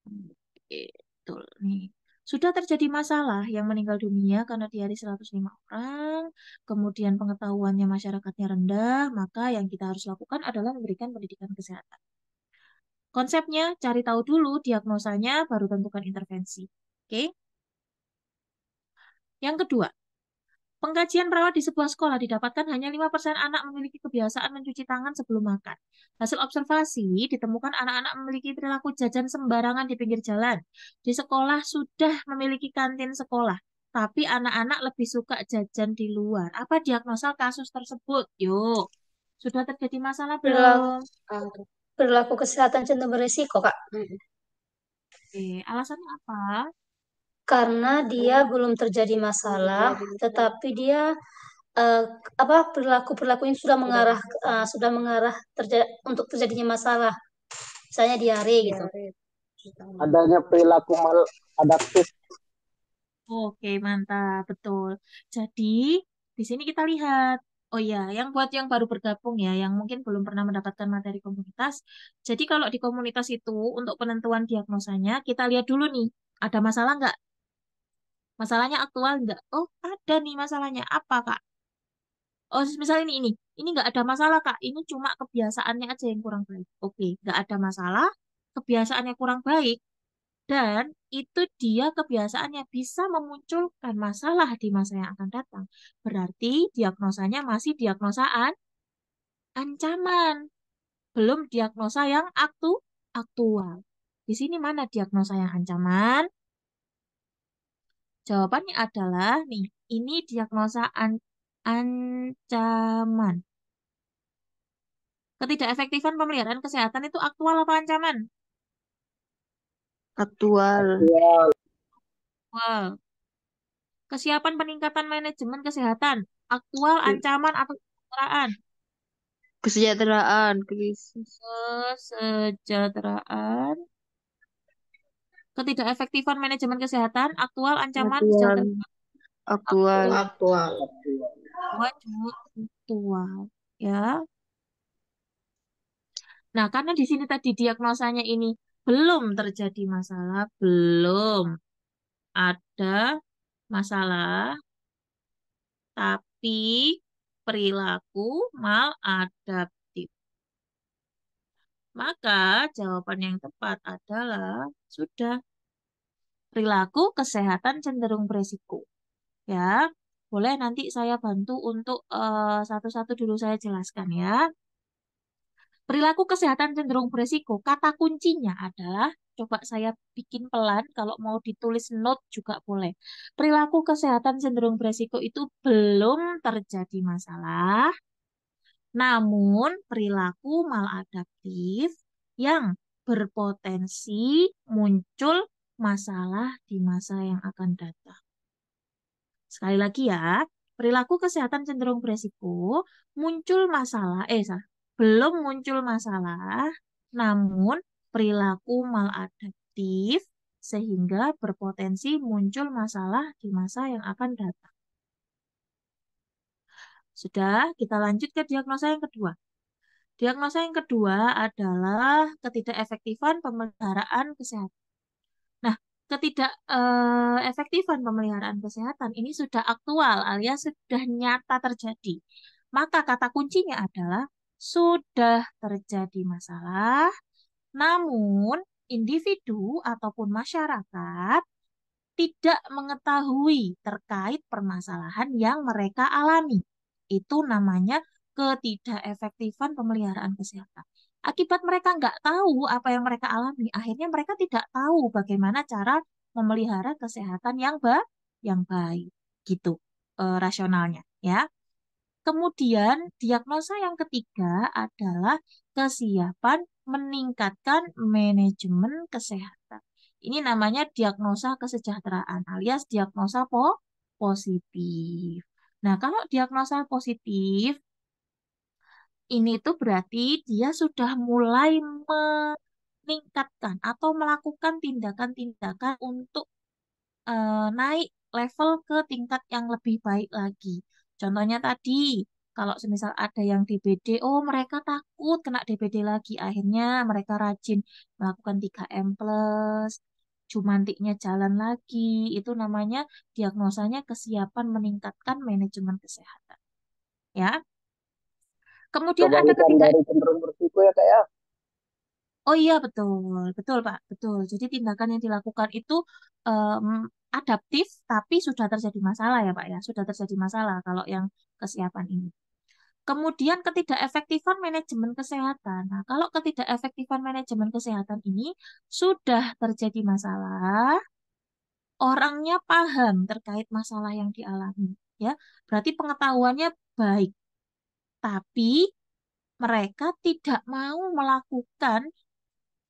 Oke, betul nih. Sudah terjadi masalah yang meninggal dunia karena diare 105 orang, kemudian pengetahuannya masyarakatnya rendah, maka yang kita harus lakukan adalah memberikan pendidikan kesehatan. Konsepnya, cari tahu dulu diagnosanya, baru tentukan intervensi. Oke. Yang kedua, pengkajian perawat di sebuah sekolah didapatkan hanya 5% anak memiliki kebiasaan mencuci tangan sebelum makan. Hasil observasi ditemukan anak-anak memiliki perilaku jajan sembarangan di pinggir jalan. Di sekolah sudah memiliki kantin sekolah, tapi anak-anak lebih suka jajan di luar. Apa diagnosa kasus tersebut? Yuk, sudah terjadi masalah Perilaku, belum? perilaku kesehatan cenderung berisiko, Kak. Oke, alasannya apa? Karena dia belum terjadi masalah, tetapi dia eh, apa perilaku-perilakunya sudah mengarah untuk terjadinya masalah. Misalnya diare gitu. adanya perilaku maladaptif. Oke, mantap, betul. Jadi, di sini kita lihat. Oh ya, yang buat yang baru bergabung ya, yang mungkin belum pernah mendapatkan materi komunitas. Jadi kalau di komunitas itu, untuk penentuan diagnosanya, kita lihat dulu nih, ada masalah nggak? Masalahnya aktual nggak? Oh, ada nih masalahnya. Apa, Kak? Oh, misalnya ini nggak ada masalah, Kak. Ini cuma kebiasaannya aja yang kurang baik. Oke, nggak ada masalah, kebiasaannya kurang baik. Dan itu dia kebiasaannya bisa memunculkan masalah di masa yang akan datang. Berarti diagnosanya masih diagnosaan ancaman, belum diagnosa yang aktual. Di sini mana diagnosa yang ancaman? Jawabannya adalah nih, ini diagnosa ancaman. Ketidakefektifan pemeliharaan kesehatan itu aktual apa ancaman? Aktual. Ya, Aktual. Kesiapan peningkatan manajemen kesehatan, aktual, ancaman, atau kesejahteraan? Kesejahteraan, krisis. Kesejahteraan. Ketidakefektifan manajemen kesehatan, aktual, ancaman, Aktual. kesejahteraan. Aktual. Aktual. Aktual. Ya. Nah, karena di sini tadi diagnosanya ini belum terjadi masalah, belum ada masalah, tapi perilaku maladaptif. Maka jawaban yang tepat adalah sudah perilaku kesehatan cenderung beresiko. Ya, boleh nanti saya bantu untuk satu-satu dulu saya jelaskan ya. Perilaku kesehatan cenderung beresiko. Kata kuncinya adalah, coba saya bikin pelan, kalau mau ditulis note juga boleh. Perilaku kesehatan cenderung beresiko itu belum terjadi masalah, namun perilaku maladaptif yang berpotensi muncul masalah di masa yang akan datang. Sekali lagi ya, perilaku kesehatan cenderung beresiko muncul masalah, salah, belum muncul masalah, namun perilaku maladaptif sehingga berpotensi muncul masalah di masa yang akan datang. Sudah, kita lanjut ke diagnosa yang kedua. Diagnosa yang kedua adalah ketidakefektifan pemeliharaan kesehatan. Nah, ketidakefektifan pemeliharaan kesehatan ini sudah aktual alias sudah nyata terjadi. Maka kata kuncinya adalah sudah terjadi masalah, namun individu ataupun masyarakat tidak mengetahui terkait permasalahan yang mereka alami. Itu namanya ketidakefektifan pemeliharaan kesehatan. Akibat mereka nggak tahu apa yang mereka alami, akhirnya mereka tidak tahu bagaimana cara memelihara kesehatan yang baik, gitu rasionalnya, ya. Kemudian diagnosa yang ketiga adalah kesiapan meningkatkan manajemen kesehatan. Ini namanya diagnosa kesejahteraan alias diagnosa positif. Nah, kalau diagnosa positif, ini tuh berarti dia sudah mulai meningkatkan atau melakukan tindakan-tindakan untuk naik level ke tingkat yang lebih baik lagi. Contohnya tadi, kalau semisal ada yang DBD, oh mereka takut kena DBD lagi. Akhirnya mereka rajin melakukan 3M+, jumantiknya jalan lagi. Itu namanya diagnosanya kesiapan meningkatkan manajemen kesehatan. Ya. Kemudian ada Kebalikan ketidak. dari cenderung berisiko ya Kak ya. Oh iya betul, betul Pak, betul. Jadi tindakan yang dilakukan itu em, adaptif, tapi sudah terjadi masalah ya Pak ya, sudah terjadi masalah kalau yang kesiapan ini. Kemudian ketidakefektifan manajemen kesehatan. Nah, kalau ketidakefektifan manajemen kesehatan ini sudah terjadi masalah, orangnya paham terkait masalah yang dialami, ya. Berarti pengetahuannya baik, tapi mereka tidak mau melakukan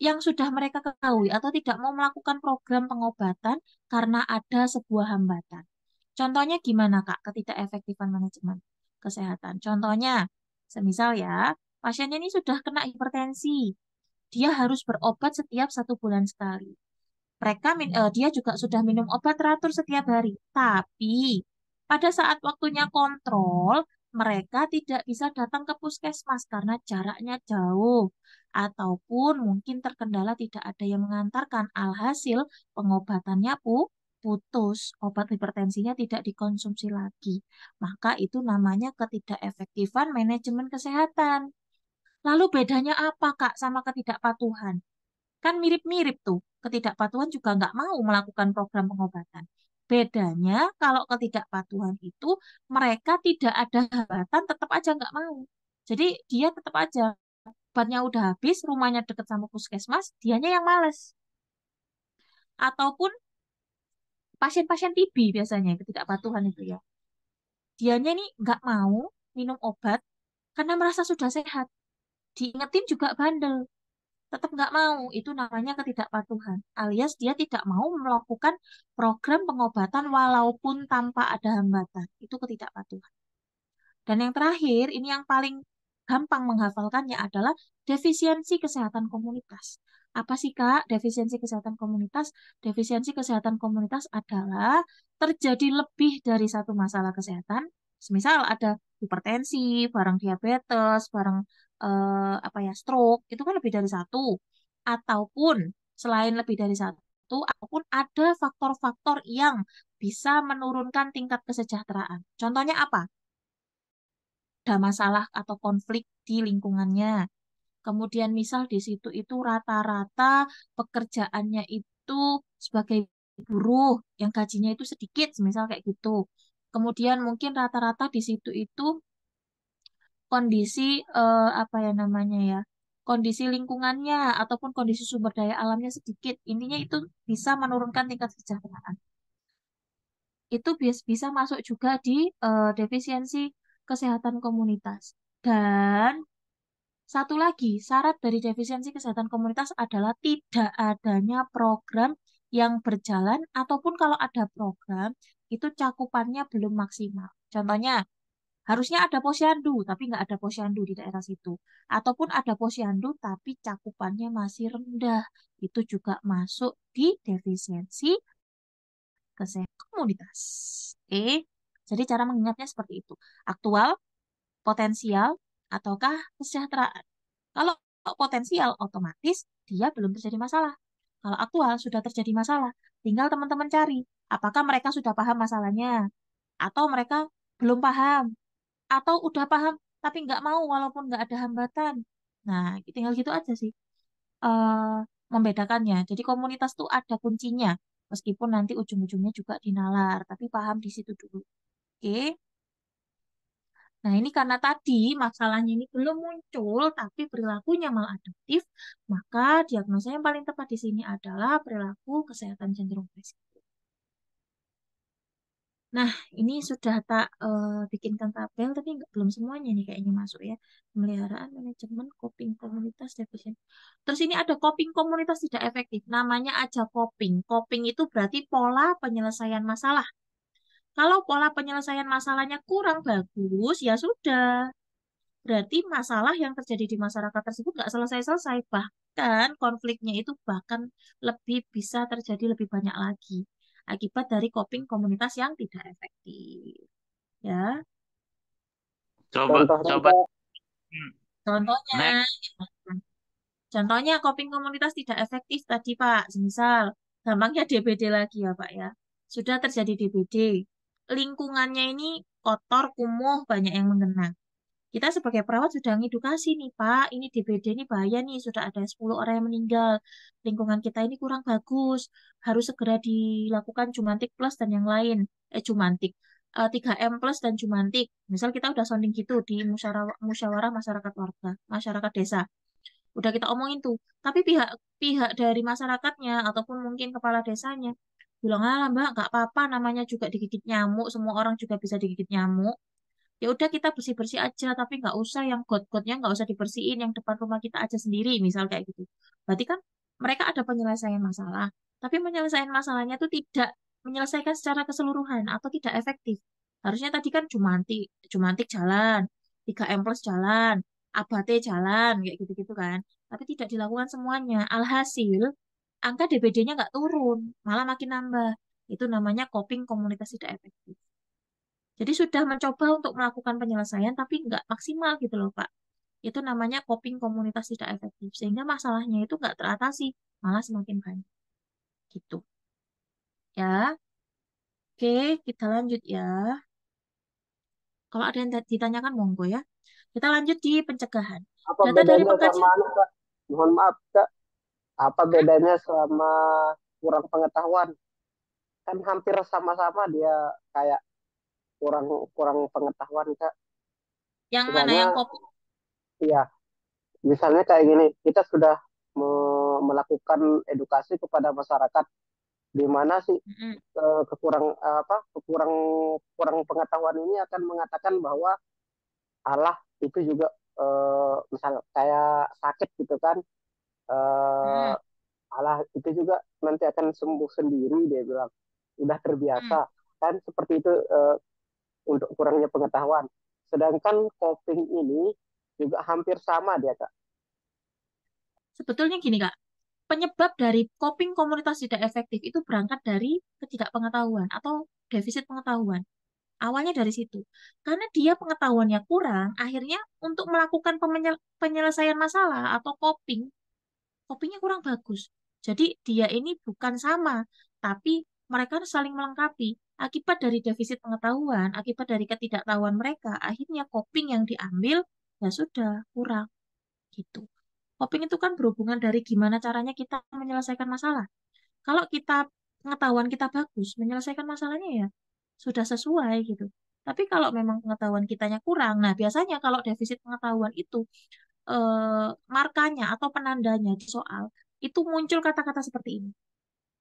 yang sudah mereka ketahui atau tidak mau melakukan program pengobatan karena ada sebuah hambatan. Contohnya gimana Kak, ketidakefektifan manajemen kesehatan? Contohnya, semisal ya, pasiennya ini sudah kena hipertensi, dia harus berobat setiap 1 bulan sekali. Dia juga sudah minum obat teratur setiap hari, tapi pada saat waktunya kontrol, mereka tidak bisa datang ke puskesmas karena jaraknya jauh, ataupun mungkin terkendala tidak ada yang mengantarkan. Alhasil pengobatannya putus, obat hipertensinya tidak dikonsumsi lagi. Maka itu namanya ketidakefektifan manajemen kesehatan. Lalu bedanya apa Kak sama ketidakpatuhan? Kan mirip-mirip tuh. Ketidakpatuhan juga nggak mau melakukan program pengobatan. Bedanya kalau ketidakpatuhan itu mereka tidak ada hambatan tetap aja nggak mau. Jadi dia tetap aja obatnya udah habis, rumahnya deket sama puskesmas, dianya yang males. Ataupun pasien-pasien TB biasanya ketidakpatuhan itu ya. Dianya ini nggak mau minum obat karena merasa sudah sehat. Diingetin juga bandel. Tetap nggak mau. Itu namanya ketidakpatuhan. Alias dia tidak mau melakukan program pengobatan walaupun tanpa ada hambatan. Itu ketidakpatuhan. Dan yang terakhir, ini yang paling gampang menghafalkannya adalah defisiensi kesehatan komunitas. Apa sih Kak defisiensi kesehatan komunitas? Defisiensi kesehatan komunitas adalah terjadi lebih dari satu masalah kesehatan. Semisal ada hipertensi, barang diabetes, barang apa ya stroke, itu kan lebih dari satu. Ataupun selain lebih dari satu, ataupun ada faktor-faktor yang bisa menurunkan tingkat kesejahteraan. Contohnya apa? Ada masalah atau konflik di lingkungannya. Kemudian misal di situ itu rata-rata pekerjaannya itu sebagai buruh yang gajinya itu sedikit, misal kayak gitu. Kemudian mungkin rata-rata di situ itu kondisi apa ya namanya ya, kondisi lingkungannya ataupun kondisi sumber daya alamnya sedikit. Intinya itu bisa menurunkan tingkat kesejahteraan. Itu bisa masuk juga di defisiensi kesehatan komunitas. Dan satu lagi, syarat dari defisiensi kesehatan komunitas adalah tidak adanya program yang berjalan ataupun kalau ada program, itu cakupannya belum maksimal. Contohnya, harusnya ada posyandu, tapi nggak ada posyandu di daerah situ. Ataupun ada posyandu, tapi cakupannya masih rendah. Itu juga masuk di defisiensi kesehatan komunitas. Oke, jadi cara mengingatnya seperti itu. Aktual, potensial, ataukah kesejahteraan. Kalau potensial, otomatis dia belum terjadi masalah. Kalau aktual, sudah terjadi masalah. Tinggal teman-teman cari, apakah mereka sudah paham masalahnya, atau mereka belum paham, atau udah paham, tapi nggak mau walaupun nggak ada hambatan. Nah, tinggal gitu aja sih eh, membedakannya. Jadi komunitas tuh ada kuncinya, meskipun nanti ujung-ujungnya juga dinalar, tapi paham di situ dulu. Oke. Nah, ini karena tadi masalahnya ini belum muncul, tapi perilakunya maladaptif, maka diagnosa yang paling tepat di sini adalah perilaku kesehatan cenderung beresiko. Nah, ini sudah tak bikinkan tabel, tapi belum semuanya nih kayaknya masuk ya. Pemeliharaan, manajemen, coping komunitas, defisiensi. Terus ini ada coping komunitas tidak efektif. Namanya aja coping. Coping itu berarti pola penyelesaian masalah. Kalau pola penyelesaian masalahnya kurang bagus, ya sudah. Berarti masalah yang terjadi di masyarakat tersebut nggak selesai-selesai. Bahkan konfliknya itu bahkan lebih bisa terjadi lebih banyak lagi. akibat dari coping komunitas yang tidak efektif. Ya, Coba Contohnya coba. Kak, Hmm. contohnya, Next. contohnya coping komunitas tidak efektif tadi Pak. Misal, gampangnya DBD lagi ya Pak ya. Sudah terjadi DBD, lingkungannya ini kotor, kumuh, banyak yang mengenang. Kita sebagai perawat sudah ngedukasi nih, Pak, ini DBD ini bahaya nih, sudah ada 10 orang yang meninggal. Lingkungan kita ini kurang bagus, harus segera dilakukan Jumantik Plus dan yang lain. Jumantik. 3M Plus dan Jumantik. Misal kita udah sounding gitu di musyawarah masyarakat warga, masyarakat desa. Udah kita omongin tuh. Tapi pihak pihak dari masyarakatnya ataupun mungkin kepala desanya bilang, ah Mbak, nggak apa-apa, namanya juga digigit nyamuk, semua orang juga bisa digigit nyamuk. Ya udah kita bersih-bersih aja, tapi nggak usah yang got-gotnya nggak usah dibersihin, yang depan rumah kita aja sendiri, misal kayak gitu. Berarti kan mereka ada penyelesaian masalah, tapi penyelesaian masalahnya itu tidak menyelesaikan secara keseluruhan atau tidak efektif. Harusnya tadi kan Jumantik, Jumantik jalan, 3M Plus jalan, Abate jalan, kayak gitu-gitu kan. Tapi tidak dilakukan semuanya. Alhasil, angka DBD-nya nggak turun, malah makin nambah. Itu namanya coping komunitas tidak efektif. Jadi sudah mencoba untuk melakukan penyelesaian tapi nggak maksimal gitu loh Pak. Itu namanya coping komunitas tidak efektif. Sehingga masalahnya itu nggak teratasi, malah semakin banyak. Gitu. Ya, oke, kita lanjut ya. Kalau ada yang ditanyakan monggo ya. Kita lanjut di pencegahan. apa Data dari bedanya sama pengkajian. anu Kak? Mohon maaf Kak, apa Hmm? bedanya sama kurang pengetahuan? Kan hampir sama-sama dia kayak kurang kurang pengetahuan Kak. Yang mana? Misalnya, Yang coping? iya, misalnya kayak gini, kita sudah melakukan edukasi kepada masyarakat di mana sih Mm-mm. kurang kurang pengetahuan ini akan mengatakan bahwa Allah itu juga misal kayak sakit gitu kan, eh, Mm-mm. Allah itu juga nanti akan sembuh sendiri, dia bilang udah terbiasa Mm. kan, seperti itu, untuk kurangnya pengetahuan. Sedangkan coping ini juga hampir sama dia Kak. Sebetulnya gini Kak, penyebab dari coping komunitas tidak efektif itu berangkat dari ketidakpengetahuan atau defisit pengetahuan. Awalnya dari situ. Karena dia pengetahuannya kurang, akhirnya untuk melakukan penyelesaian masalah atau copingnya kurang bagus. Jadi dia ini bukan sama, tapi mereka saling melengkapi. Akibat dari defisit pengetahuan, akibat dari ketidaktahuan mereka, akhirnya coping yang diambil ya sudah kurang gitu. Coping itu kan berhubungan dari gimana caranya kita menyelesaikan masalah. Kalau kita pengetahuan kita bagus, menyelesaikan masalahnya ya sudah sesuai gitu. Tapi kalau memang pengetahuan kitanya kurang, nah biasanya kalau defisit pengetahuan itu markanya atau penandanya di soal itu muncul kata-kata seperti ini.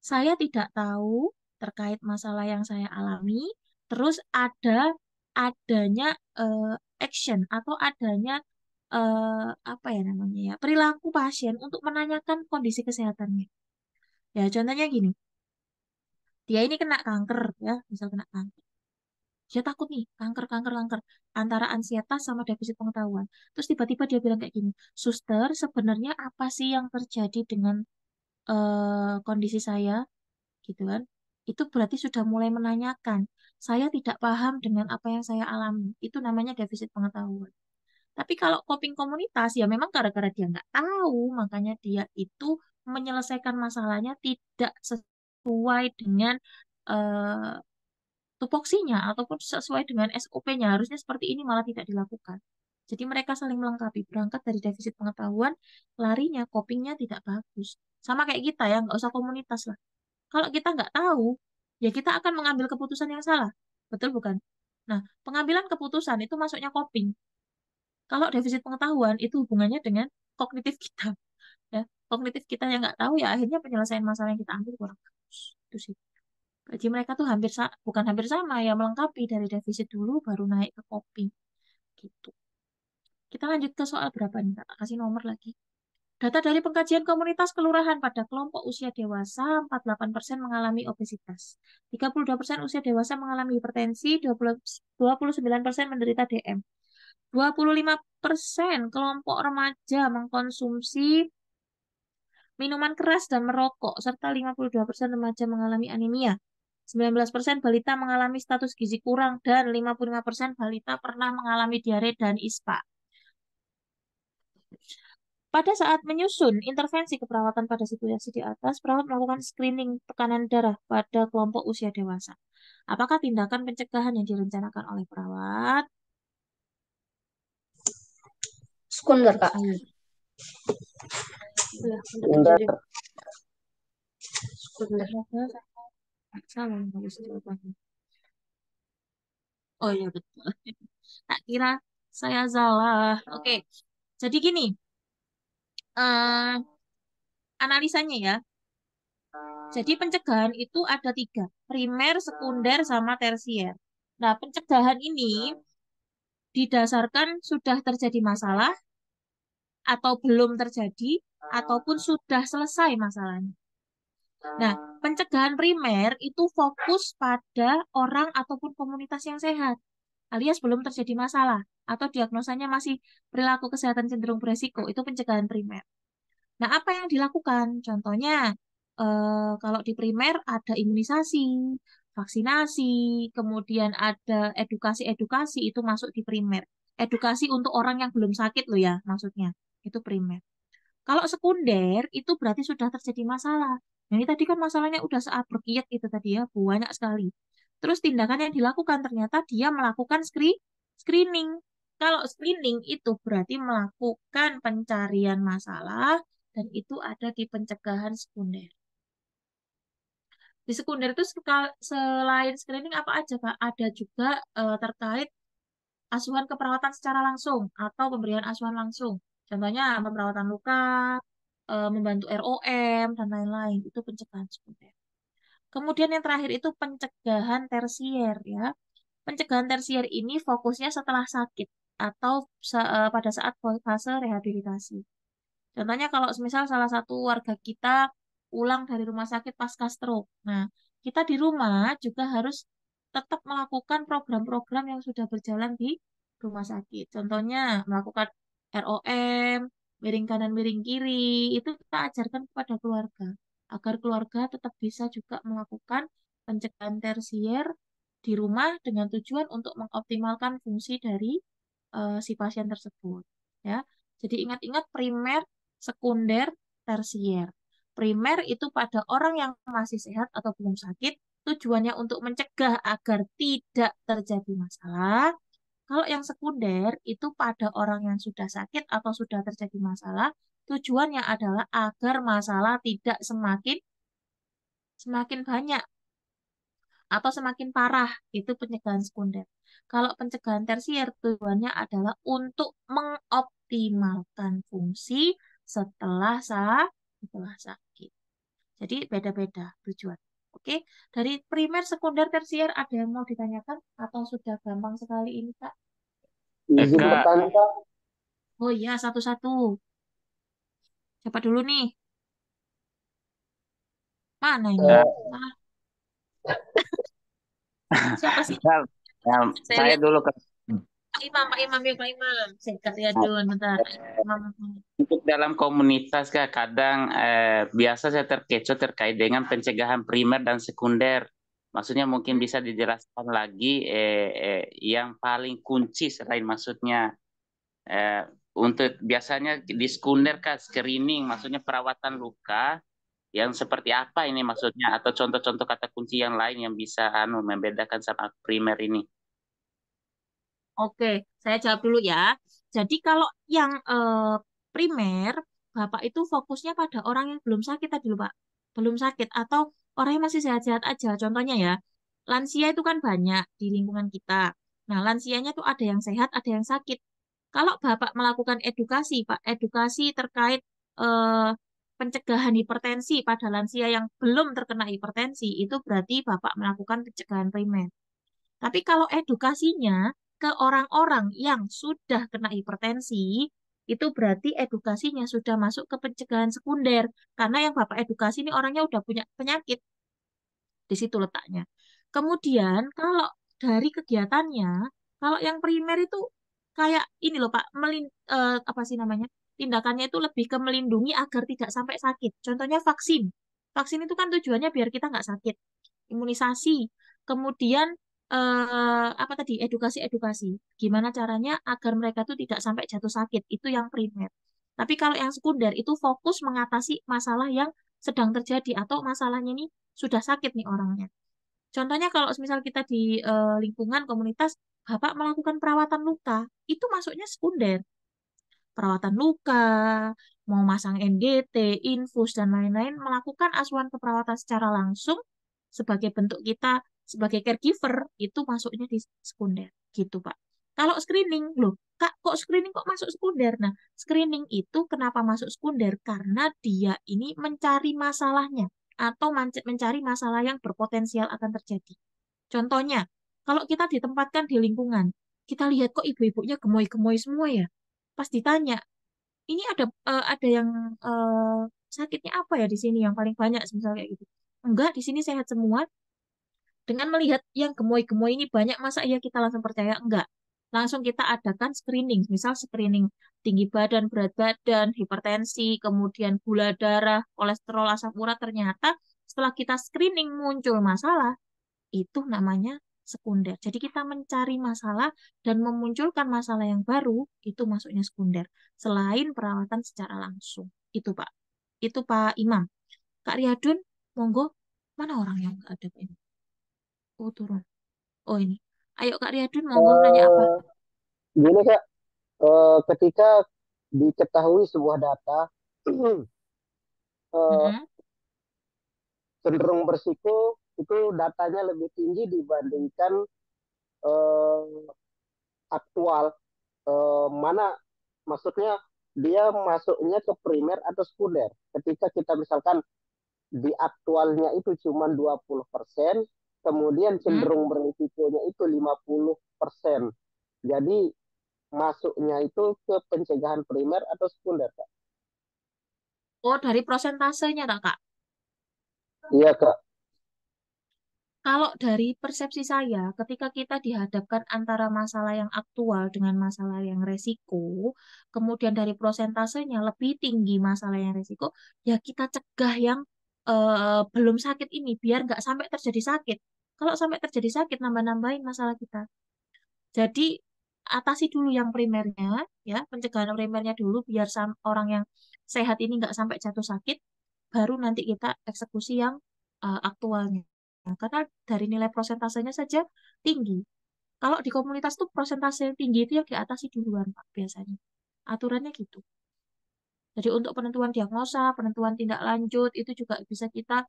Saya tidak tahu terkait masalah yang saya alami, terus adanya eh, action atau adanya apa ya namanya ya perilaku pasien untuk menanyakan kondisi kesehatannya. Ya contohnya gini, dia ini kena kanker ya, misal kena kanker. Dia takut nih, kanker, kanker, kanker. Antara ansietas sama defisit pengetahuan. Terus tiba-tiba dia bilang kayak gini, Suster, sebenarnya apa sih yang terjadi dengan kondisi saya? Gitu kan. Itu berarti sudah mulai menanyakan. Saya tidak paham dengan apa yang saya alami. Itu namanya defisit pengetahuan. Tapi kalau coping komunitas, ya memang gara-gara dia nggak tahu, makanya dia itu menyelesaikan masalahnya tidak sesuai dengan eh, tupoksinya ataupun sesuai dengan SOP-nya. Harusnya seperti ini malah tidak dilakukan. Jadi mereka saling melengkapi. Berangkat dari defisit pengetahuan, larinya, copingnya tidak bagus. Sama kayak kita ya, nggak usah komunitas lah. Kalau kita nggak tahu, ya kita akan mengambil keputusan yang salah. Betul bukan? Nah, pengambilan keputusan itu masuknya coping. Kalau defisit pengetahuan itu hubungannya dengan kognitif kita. Ya, kognitif kita yang nggak tahu ya akhirnya penyelesaian masalah yang kita ambil kurang bagus. Itu sih. Jadi mereka tuh bukan hampir sama ya melengkapi dari defisit dulu baru naik ke coping gitu. Kita lanjut ke soal berapa nih Kak? Kasih nomor lagi. Data dari pengkajian komunitas kelurahan pada kelompok usia dewasa 48% mengalami obesitas. 32% usia dewasa mengalami hipertensi, 29% menderita DM. 25% kelompok remaja mengkonsumsi minuman keras dan merokok, serta 52% remaja mengalami anemia. 19% balita mengalami status gizi kurang, dan 55% balita pernah mengalami diare dan ISPA. Pada saat menyusun intervensi keperawatan pada situasi di atas, perawat melakukan screening tekanan darah pada kelompok usia dewasa. Apakah tindakan pencegahan yang direncanakan oleh perawat? Sekunder, Kak. Ayo. Iya, Sekunder. sekunder. Salah, bagus jawabannya. Oh iya betul. Tak kira saya salah. Oke, jadi gini, analisanya ya. Jadi pencegahan itu ada 3, primer, sekunder, sama tersier. Nah, pencegahan ini didasarkan sudah terjadi masalah, atau belum terjadi, ataupun sudah selesai masalahnya. Nah, pencegahan primer itu fokus pada orang ataupun komunitas yang sehat, alias belum terjadi masalah, atau diagnosanya masih perilaku kesehatan cenderung beresiko, itu pencegahan primer. Nah, apa yang dilakukan? Contohnya, kalau di primer ada imunisasi, vaksinasi, kemudian ada edukasi-edukasi, itu masuk di primer. Edukasi untuk orang yang belum sakit loh ya, maksudnya. Itu primer. Kalau sekunder, itu berarti sudah terjadi masalah. Nah, ini tadi kan masalahnya udah seabrek itu tadi ya, banyak sekali. Terus tindakan yang dilakukan, ternyata dia melakukan screening. Kalau screening itu berarti melakukan pencarian masalah, dan itu ada di pencegahan sekunder. Di sekunder itu selain screening apa aja, Kak? Ada juga terkait asuhan keperawatan secara langsung atau pemberian asuhan langsung. Contohnya pemerawatan luka, membantu ROM, dan lain-lain. Itu pencegahan sekunder. Kemudian yang terakhir itu pencegahan tersier ya. Pencegahan tersier ini fokusnya setelah sakit atau pada saat fase rehabilitasi. Contohnya kalau misal salah satu warga kita pulang dari rumah sakit pasca stroke. Nah, kita di rumah juga harus tetap melakukan program-program yang sudah berjalan di rumah sakit. Contohnya melakukan ROM, miring kanan, miring kiri, itu kita ajarkan kepada keluarga agar keluarga tetap bisa juga melakukan pencegahan tersier di rumah dengan tujuan untuk mengoptimalkan fungsi dari si pasien tersebut. Ya, jadi ingat-ingat primer, sekunder, tersier. Primer itu pada orang yang masih sehat atau belum sakit, tujuannya untuk mencegah agar tidak terjadi masalah. Kalau yang sekunder itu pada orang yang sudah sakit atau sudah terjadi masalah, tujuannya adalah agar masalah tidak semakin banyak atau semakin parah. Itu pencegahan sekunder. Kalau pencegahan tersier tujuannya adalah untuk mengoptimalkan fungsi setelah sakit. Jadi beda-beda tujuan. Oke, dari primer, sekunder, tersier ada yang mau ditanyakan atau sudah gampang sekali ini, Kak? Izin Kak, bertanya, Kak. Oh iya, satu-satu. Siapa dulu nih? Mana ini? Eh, Malah siapa sih? Kak, Saya saya lihat dulu Kak. Pak Imam, yuk Pak Imam. Saya lihat dulu bentar. Imam. Untuk dalam komunitas Kak, kadang biasa saya terkecoh terkait dengan pencegahan primer dan sekunder. Maksudnya mungkin bisa dijelaskan lagi yang paling kunci selain maksudnya untuk biasanya di sekunder Kak, screening, maksudnya perawatan luka yang seperti apa ini maksudnya, atau contoh-contoh kata kunci yang lain yang bisa membedakan sama primer ini. Oke, saya jawab dulu ya. Jadi kalau yang primer, Bapak itu fokusnya pada orang yang belum sakit tadi loh, Pak. Belum sakit atau orang yang masih sehat-sehat aja. Contohnya ya, lansia itu kan banyak di lingkungan kita. Nah, lansianya tuh ada yang sehat, ada yang sakit. Kalau Bapak melakukan edukasi, Pak, edukasi terkait eh, pencegahan hipertensi pada lansia yang belum terkena hipertensi, itu berarti Bapak melakukan pencegahan primer. Tapi kalau edukasinya ke orang-orang yang sudah kena hipertensi, itu berarti edukasinya sudah masuk ke pencegahan sekunder. Karena yang Bapak edukasi ini orangnya udah punya penyakit. Di situ letaknya. Kemudian kalau dari kegiatannya, kalau yang primer itu kayak ini loh Pak, apa sih namanya? Tindakannya itu lebih ke melindungi agar tidak sampai sakit. Contohnya vaksin. Vaksin itu kan tujuannya biar kita nggak sakit. imunisasi. Kemudian apa tadi? Edukasi-edukasi. Gimana caranya agar mereka tuh tidak sampai jatuh sakit. Itu yang primer. Tapi kalau yang sekunder itu fokus mengatasi masalah yang sedang terjadi atau masalahnya ini sudah sakit nih orangnya. Contohnya kalau misal kita di lingkungan komunitas, Bapak melakukan perawatan luka, itu masuknya sekunder. Perawatan luka, mau masang NGT, infus, dan lain-lain, melakukan asuhan keperawatan secara langsung sebagai bentuk kita sebagai caregiver, itu masuknya di sekunder. Gitu, Pak. Kalau screening, loh, Kak, kok screening kok masuk sekunder? Nah, screening itu kenapa masuk sekunder? Karena dia ini mencari masalahnya atau mencari masalah yang berpotensial akan terjadi. Contohnya, kalau kita ditempatkan di lingkungan, kita lihat kok ibu-ibunya gemoy-gemoy semua ya. Pas ditanya, ini ada yang sakitnya apa ya di sini yang paling banyak, misalnya kayak gitu. Enggak, di sini sehat semua. Dengan melihat yang gemoy-gemoy ini banyak, masa iya kita langsung percaya? Enggak. Langsung kita adakan screening, misal screening tinggi badan, berat badan, hipertensi, kemudian gula darah, kolesterol, asam urat. Ternyata setelah kita screening muncul masalah, itu namanya sekunder. Jadi kita mencari masalah dan memunculkan masalah yang baru, itu masuknya sekunder. Selain perawatan secara langsung. Itu Pak. Itu Pak Imam. Kak Riyadun, monggo. Mana orang yang nggak ada Pak Imam? Oh, turun. Oh, ini. Ayo Kak Riyadun, monggo nanya apa? Eh, Gini Kak, ketika diketahui sebuah data eh, Mm-mm. cenderung bersiko itu datanya lebih tinggi dibandingkan eh, aktual. Mana maksudnya dia masuknya ke primer atau sekunder. Ketika kita misalkan di aktualnya itu cuma 20%, kemudian Hmm? cenderung berisikonya itu 50%. Jadi masuknya itu ke pencegahan primer atau sekunder, Kak? Oh, dari prosentasenya tak Kak? Iya, Kak. Kalau dari persepsi saya, ketika kita dihadapkan antara masalah yang aktual dengan masalah yang resiko, kemudian dari prosentasenya lebih tinggi masalah yang resiko, ya kita cegah yang belum sakit ini, biar nggak sampai terjadi sakit. Kalau sampai terjadi sakit, nambah-nambahin masalah kita. Jadi, atasi dulu yang primernya, ya, pencegahan primernya dulu, biar orang yang sehat ini nggak sampai jatuh sakit, baru nanti kita eksekusi yang aktualnya. Nah, karena dari nilai prosentasenya saja tinggi. Kalau di komunitas tuh prosentase yang tinggi itu yang diatasi duluan, Pak, biasanya. Aturannya gitu. Jadi untuk penentuan diagnosa, penentuan tindak lanjut, itu juga bisa kita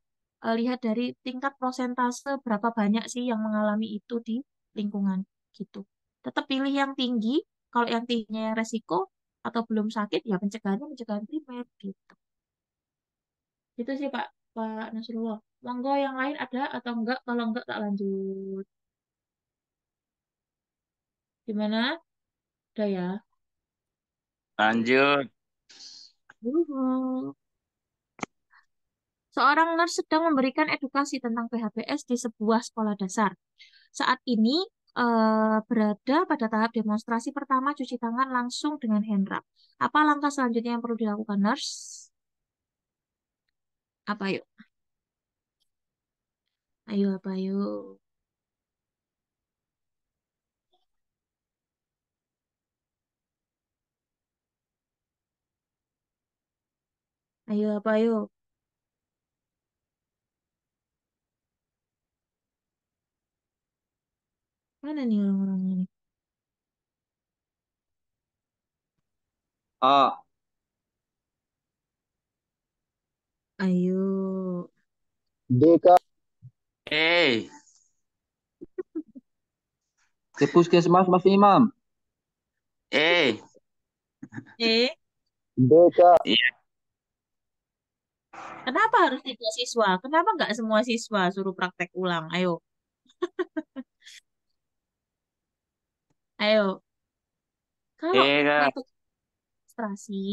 lihat dari tingkat prosentase berapa banyak sih yang mengalami itu di lingkungan gitu. Tetap pilih yang tinggi, kalau yang tingginya yang resiko atau belum sakit, ya pencegahannya pencegahan primer gitu. Itu sih Pak, Pak Nasrullah. Monggo yang lain ada atau enggak? Kalau enggak tak lanjut. Gimana? Udah ya? Lanjut. Yuhu. Seorang nurse sedang memberikan edukasi tentang PHBS di sebuah sekolah dasar. Saat ini berada pada tahap demonstrasi pertama cuci tangan langsung dengan hand rub. Apa langkah selanjutnya yang perlu dilakukan nurse? Apa yuk? Ayo apa yuk? Ayo apa yuk? Mana nih orang-orangnya nih? A. Ayo. D, Kak. Eh, Ke puskesmas Mas Imam. eh, Eh, D, Kak. iya. kenapa harus 3 siswa? Kenapa nggak semua siswa suruh praktek ulang? Ayo, ayo. Kalau Kak. metode demonstrasi,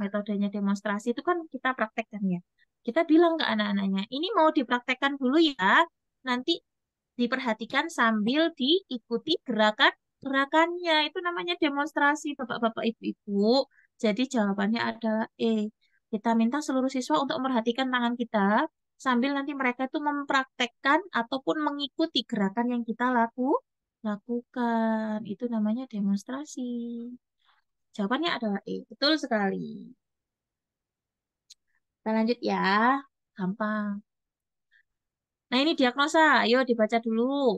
metodenya demonstrasi itu kan kita praktekkan ya. Kita bilang ke anak-anaknya, ini mau dipraktekkan dulu ya. Nanti diperhatikan sambil diikuti gerakannya. Itu namanya demonstrasi, Bapak-bapak, Ibu-ibu. Jadi jawabannya adalah E. Kita minta seluruh siswa untuk memperhatikan tangan kita sambil nanti mereka itu mempraktekkan ataupun mengikuti gerakan yang kita lakukan. Itu namanya demonstrasi. Jawabannya adalah E. Betul sekali. Kita lanjut ya. Gampang. Nah, ini diagnosa. Ayo dibaca dulu.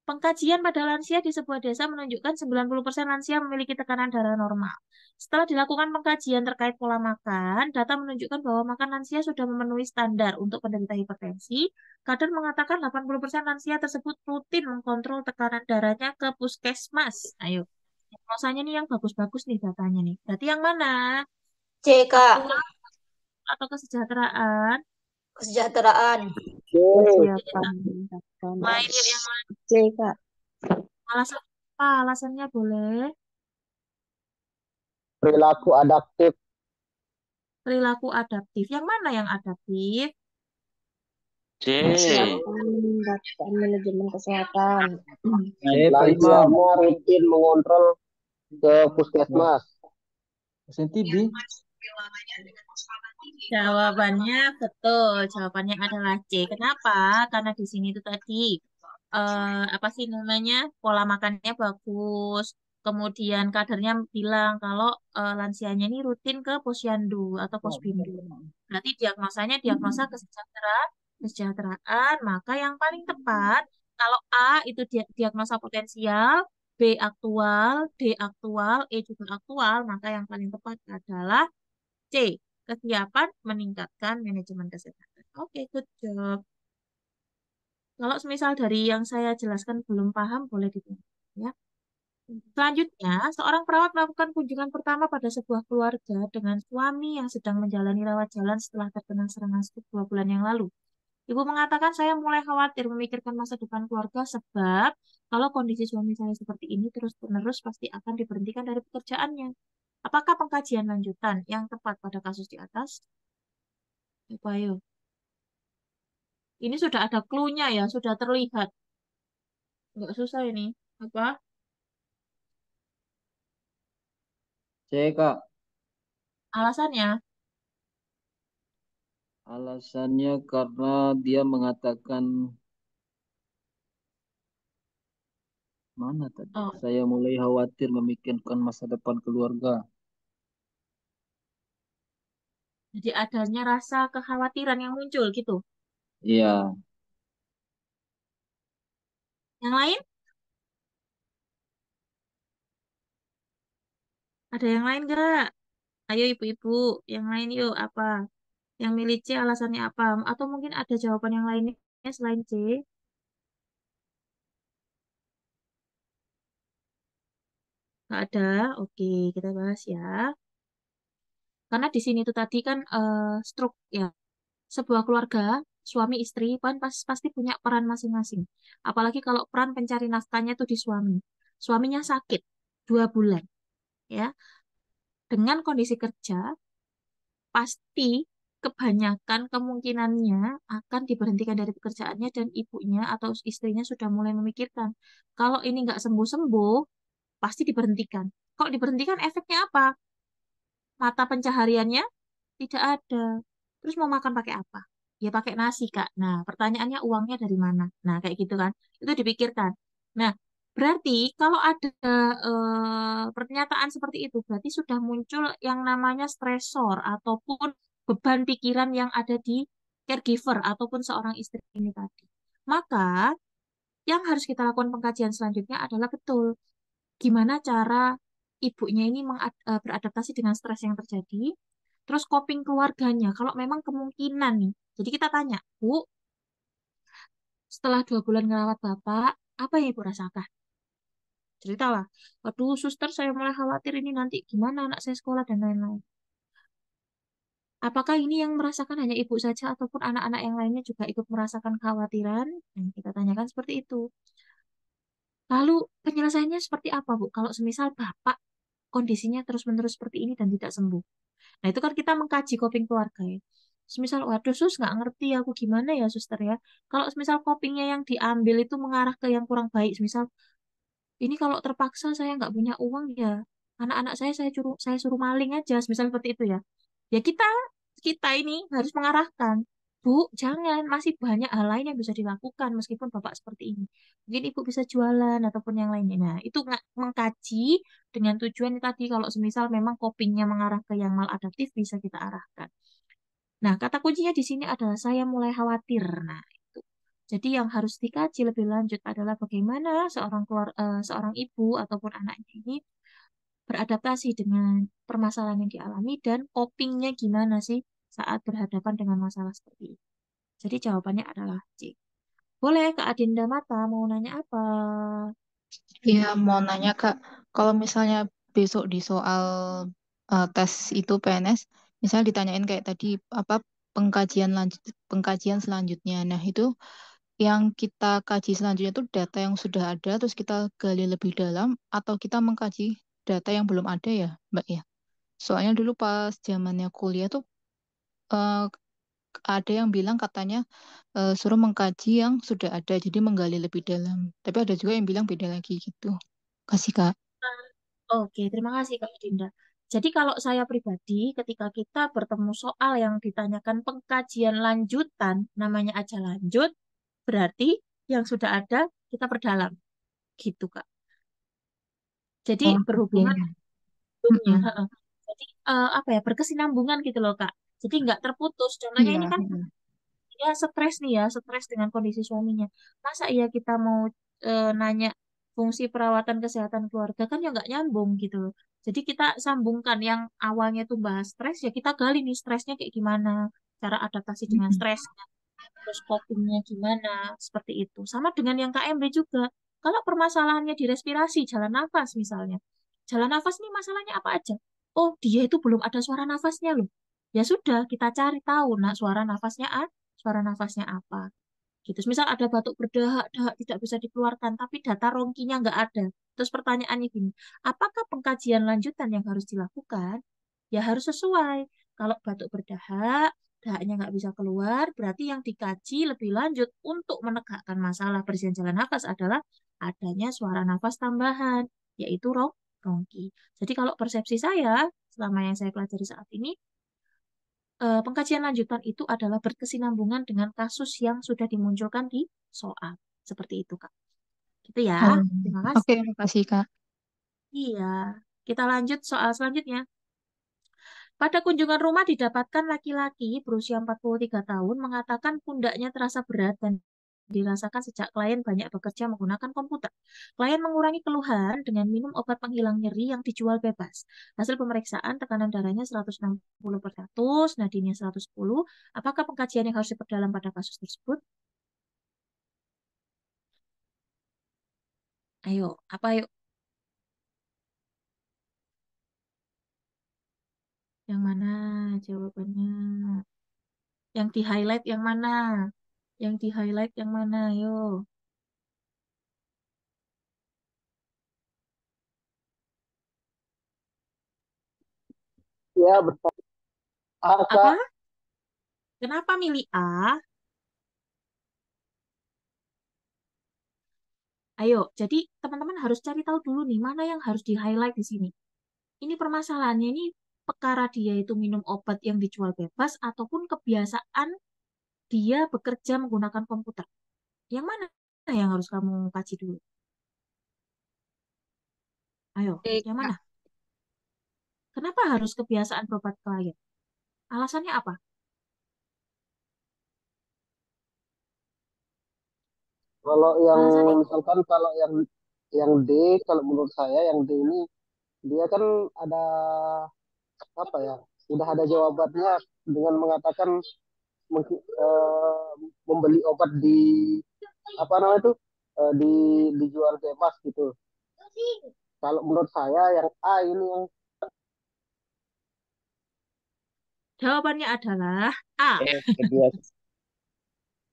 Pengkajian pada lansia di sebuah desa menunjukkan 90% lansia memiliki tekanan darah normal. Setelah dilakukan pengkajian terkait pola makan, data menunjukkan bahwa makan lansia sudah memenuhi standar untuk penderita hipertensi. Kader mengatakan 80% lansia tersebut rutin mengkontrol tekanan darahnya ke puskesmas. Ayo, diagnosanya nih yang bagus-bagus nih datanya nih. Berarti yang mana? C, Kak. Aktual atau kesejahteraan? Kesejahteraan. Persiapan meningkatkan. Lain yuk yang lain. C, Kak. Alasan apa? Alasannya boleh. Perilaku adaptif. Perilaku adaptif. Yang mana yang adaptif? C. Persiapan meningkatkan manajemen kesehatan. C, Pak Imam. Lansianya rutin mengontrol ke puskesmas. Pasien TB. Jawabannya betul. Jawabannya adalah C. Kenapa? Karena di sini itu tadi apa sih namanya? Pola makannya bagus. Kemudian kadernya bilang kalau lansianya ini rutin ke posyandu atau posbindu. Berarti diagnosanya diagnosa kesejahteraan. Maka yang paling tepat kalau A itu diagnosa potensial, B aktual, D aktual, E juga aktual, maka yang paling tepat adalah C, kesiapan meningkatkan manajemen kesehatan. Oke, good job. Kalau semisal dari yang saya jelaskan belum paham, boleh ditanya. Ya. Selanjutnya, seorang perawat melakukan kunjungan pertama pada sebuah keluarga dengan suami yang sedang menjalani rawat jalan setelah terkena serangan stroke 2 bulan yang lalu. Ibu mengatakan saya mulai khawatir memikirkan masa depan keluarga sebab kalau kondisi suami saya seperti ini terus-menerus pasti akan diberhentikan dari pekerjaannya. Apakah pengkajian lanjutan yang tepat pada kasus di atas? Ayo. Ini sudah ada clue-nya ya, sudah terlihat. Nggak susah ini. Apa? C, Kak. Alasannya? Alasannya karena dia mengatakan mana tadi? Oh, Saya mulai khawatir memikirkan masa depan keluarga. jadi adanya rasa kekhawatiran yang muncul gitu. Iya. Yang lain? Ada yang lain nggak? Ayo ibu-ibu, yang lain yuk apa? Yang milih C alasannya apa? Atau mungkin ada jawaban yang lainnya selain C? Nggak ada? Oke, kita bahas ya. Karena di sini tuh tadi kan stroke ya. Sebuah keluarga, suami istri kan pasti punya peran masing-masing. Apalagi kalau peran pencari nafkahnya itu di suami. Suaminya sakit 2 bulan, ya. Dengan kondisi kerja, pasti kebanyakan kemungkinannya akan diberhentikan dari pekerjaannya dan ibunya atau istrinya sudah mulai memikirkan kalau ini nggak sembuh-sembuh, pasti diberhentikan. Kalau diberhentikan efeknya apa? Mata pencahariannya tidak ada. Terus mau makan pakai apa? Ya pakai nasi, Kak. Nah, pertanyaannya uangnya dari mana? Nah, kayak gitu kan. Itu dipikirkan. Nah, berarti kalau ada pernyataan seperti itu, berarti sudah muncul yang namanya stresor ataupun beban pikiran yang ada di caregiver ataupun seorang istri ini tadi. Maka, yang harus kita lakukan pengkajian selanjutnya adalah betul gimana cara ibunya ini beradaptasi dengan stres yang terjadi. Terus coping keluarganya, kalau memang kemungkinan nih. Jadi kita tanya, Bu, setelah 2 bulan ngerawat Bapak, apa yang Ibu rasakan? Ceritalah, waduh suster saya mulai khawatir ini nanti gimana anak saya sekolah dan lain-lain. Apakah ini yang merasakan hanya Ibu saja ataupun anak-anak yang lainnya juga ikut merasakan kekhawatiran? Nah, kita tanyakan seperti itu. Lalu penyelesaiannya seperti apa, Bu? Kalau semisal Bapak kondisinya terus-menerus seperti ini dan tidak sembuh. Nah, itu kan kita mengkaji coping keluarga ya. Semisal, waduh sus nggak ngerti aku gimana ya suster ya. Kalau semisal copingnya yang diambil itu mengarah ke yang kurang baik. Semisal, ini kalau terpaksa saya nggak punya uang ya. Anak-anak saya suruh maling aja. Semisal seperti itu ya. Ya kita ini harus mengarahkan. Bu, jangan, masih banyak hal lain yang bisa dilakukan meskipun Bapak seperti ini. Mungkin Ibu bisa jualan ataupun yang lainnya. Nah, itu mengkaji dengan tujuan tadi kalau semisal memang copingnya mengarah ke yang maladaptif bisa kita arahkan. Nah, kata kuncinya di sini adalah saya mulai khawatir. Nah, itu. Jadi yang harus dikaji lebih lanjut adalah bagaimana seorang ibu ataupun anaknya ini beradaptasi dengan permasalahan yang dialami dan copingnya gimana sih saat berhadapan dengan masalah seperti itu. Jadi jawabannya adalah C. Boleh Kak Adinda Mata mau nanya apa? Iya, mau nanya Kak, kalau misalnya besok di soal tes itu PNS, misalnya ditanyain kayak tadi apa pengkajian selanjutnya. Nah, itu yang kita kaji selanjutnya itu data yang sudah ada terus kita gali lebih dalam atau kita mengkaji data yang belum ada ya, Mbak ya. Soalnya dulu pas zamannya kuliah tuh eh, ada yang bilang katanya suruh mengkaji yang sudah ada, jadi menggali lebih dalam. Tapi ada juga yang bilang beda lagi gitu. Kasih Kak. Oke, terima kasih Kak Adinda. Jadi kalau saya pribadi, ketika kita bertemu soal yang ditanyakan pengkajian lanjutan, namanya aja lanjut, berarti yang sudah ada kita perdalam, gitu Kak. Jadi Oh, berhubungan oke. sebelumnya, Mm-mm. heeh. Jadi apa ya, berkesinambungan gitu loh Kak. Jadi nggak terputus. Contohnya Iya, ini kan mm-mm. dia stres nih ya, stres dengan kondisi suaminya. Masa iya kita mau nanya fungsi perawatan kesehatan keluarga kan ya nggak nyambung gitu loh. Jadi kita sambungkan yang awalnya tuh bahas stres, ya kita gali nih stresnya kayak gimana, cara adaptasi dengan Mm-mm. stres, terus copingnya gimana, seperti itu. Sama dengan yang KMB juga. Kalau permasalahannya di respirasi, jalan nafas misalnya. Jalan nafas nih masalahnya apa aja? Oh, dia itu belum ada suara nafasnya loh. Ya sudah, kita cari tahu nah suara nafasnya apa. Gitu. Misal ada batuk berdahak-dahak tidak bisa dikeluarkan, tapi data rongkinya nggak ada. Terus pertanyaannya gini, apakah pengkajian lanjutan yang harus dilakukan? Ya harus sesuai. Kalau batuk berdahak, dahaknya nggak bisa keluar, berarti yang dikaji lebih lanjut untuk menegakkan masalah bersihan jalan nafas adalah adanya suara nafas tambahan, yaitu rongki. Jadi kalau persepsi saya, selama yang saya pelajari saat ini, pengkajian lanjutan itu adalah berkesinambungan dengan kasus yang sudah dimunculkan di soal. Seperti itu, Kak. Gitu ya. Oh, Terima kasih. oke, makasih Kak. Iya. Kita lanjut soal selanjutnya. Pada kunjungan rumah didapatkan laki-laki berusia 43 tahun mengatakan pundaknya terasa berat dan dirasakan sejak klien banyak bekerja menggunakan komputer. Klien mengurangi keluhan dengan minum obat penghilang nyeri yang dijual bebas. Hasil pemeriksaan tekanan darahnya 160/100, nadinya 110. Apakah pengkajian yang harus diperdalam pada kasus tersebut? Ayo, apa yuk? Yang mana jawabannya? Yang di-highlight yang mana? Yang di-highlight yang mana? Yo. Ya, betul. Ah, Apa? Kak. Kenapa milih A? Ayo, jadi teman-teman harus cari tahu dulu nih, mana yang harus di-highlight di sini. Ini permasalahannya ini perkara dia itu minum obat yang dijual bebas ataupun kebiasaan dia bekerja menggunakan komputer. Yang mana yang harus kamu kaji dulu? Ayo, Oke, yang Kak. mana? Kenapa harus kebiasaan berobat klien? Alasannya apa? Kalau yang Alasannya misalkan kalau yang D, kalau menurut saya yang D ini dia kan ada apa ya? Udah ada jawabannya dengan mengatakan membeli obat di apa namanya itu di dijual bebas gitu. Kalau menurut saya yang A ini yang jawabannya adalah A. Kedua.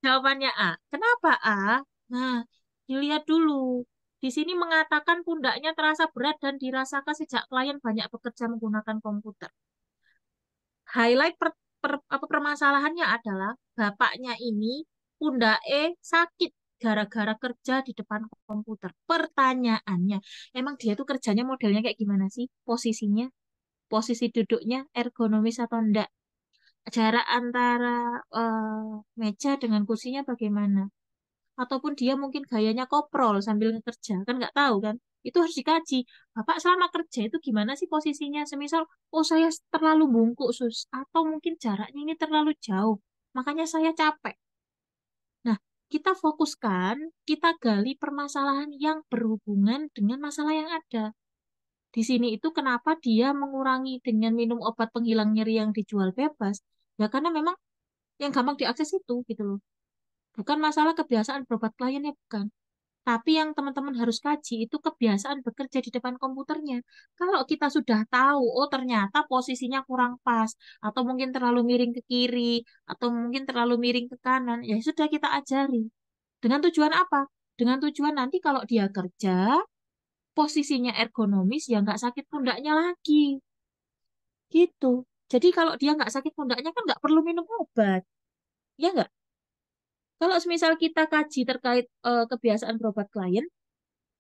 Jawabannya A. Kenapa A? Nah, dilihat dulu. Di sini mengatakan pundaknya terasa berat dan dirasakan sejak klien banyak bekerja menggunakan komputer. Highlight apa permasalahannya adalah bapaknya ini pundaknya sakit gara-gara kerja di depan komputer. Pertanyaannya, emang dia tuh kerjanya modelnya kayak gimana sih? Posisinya, posisi duduknya ergonomis atau enggak? jarak antara meja dengan kursinya bagaimana. Ataupun dia mungkin gayanya koprol sambil kerja, kan nggak tahu kan. Itu harus dikaji. Bapak selama kerja itu gimana sih posisinya? Semisal, oh saya terlalu bungkuk, sus. Atau mungkin jaraknya ini terlalu jauh. Makanya saya capek. Nah, kita fokuskan, kita gali permasalahan yang berhubungan dengan masalah yang ada. Di sini itu kenapa dia mengurangi dengan minum obat penghilang nyeri yang dijual bebas. Ya karena memang yang gampang diakses itu gitu loh. Bukan masalah kebiasaan berobat kliennya, bukan. Tapi yang teman-teman harus kaji itu kebiasaan bekerja di depan komputernya. Kalau kita sudah tahu, oh ternyata posisinya kurang pas, atau mungkin terlalu miring ke kiri, atau mungkin terlalu miring ke kanan, ya sudah kita ajari. Dengan tujuan apa? Dengan tujuan nanti kalau dia kerja, posisinya ergonomis, ya nggak sakit pundaknya lagi. Gitu. Jadi kalau dia nggak sakit pundaknya kan nggak perlu minum obat. Ya nggak? Kalau semisal kita kaji terkait kebiasaan berobat klien,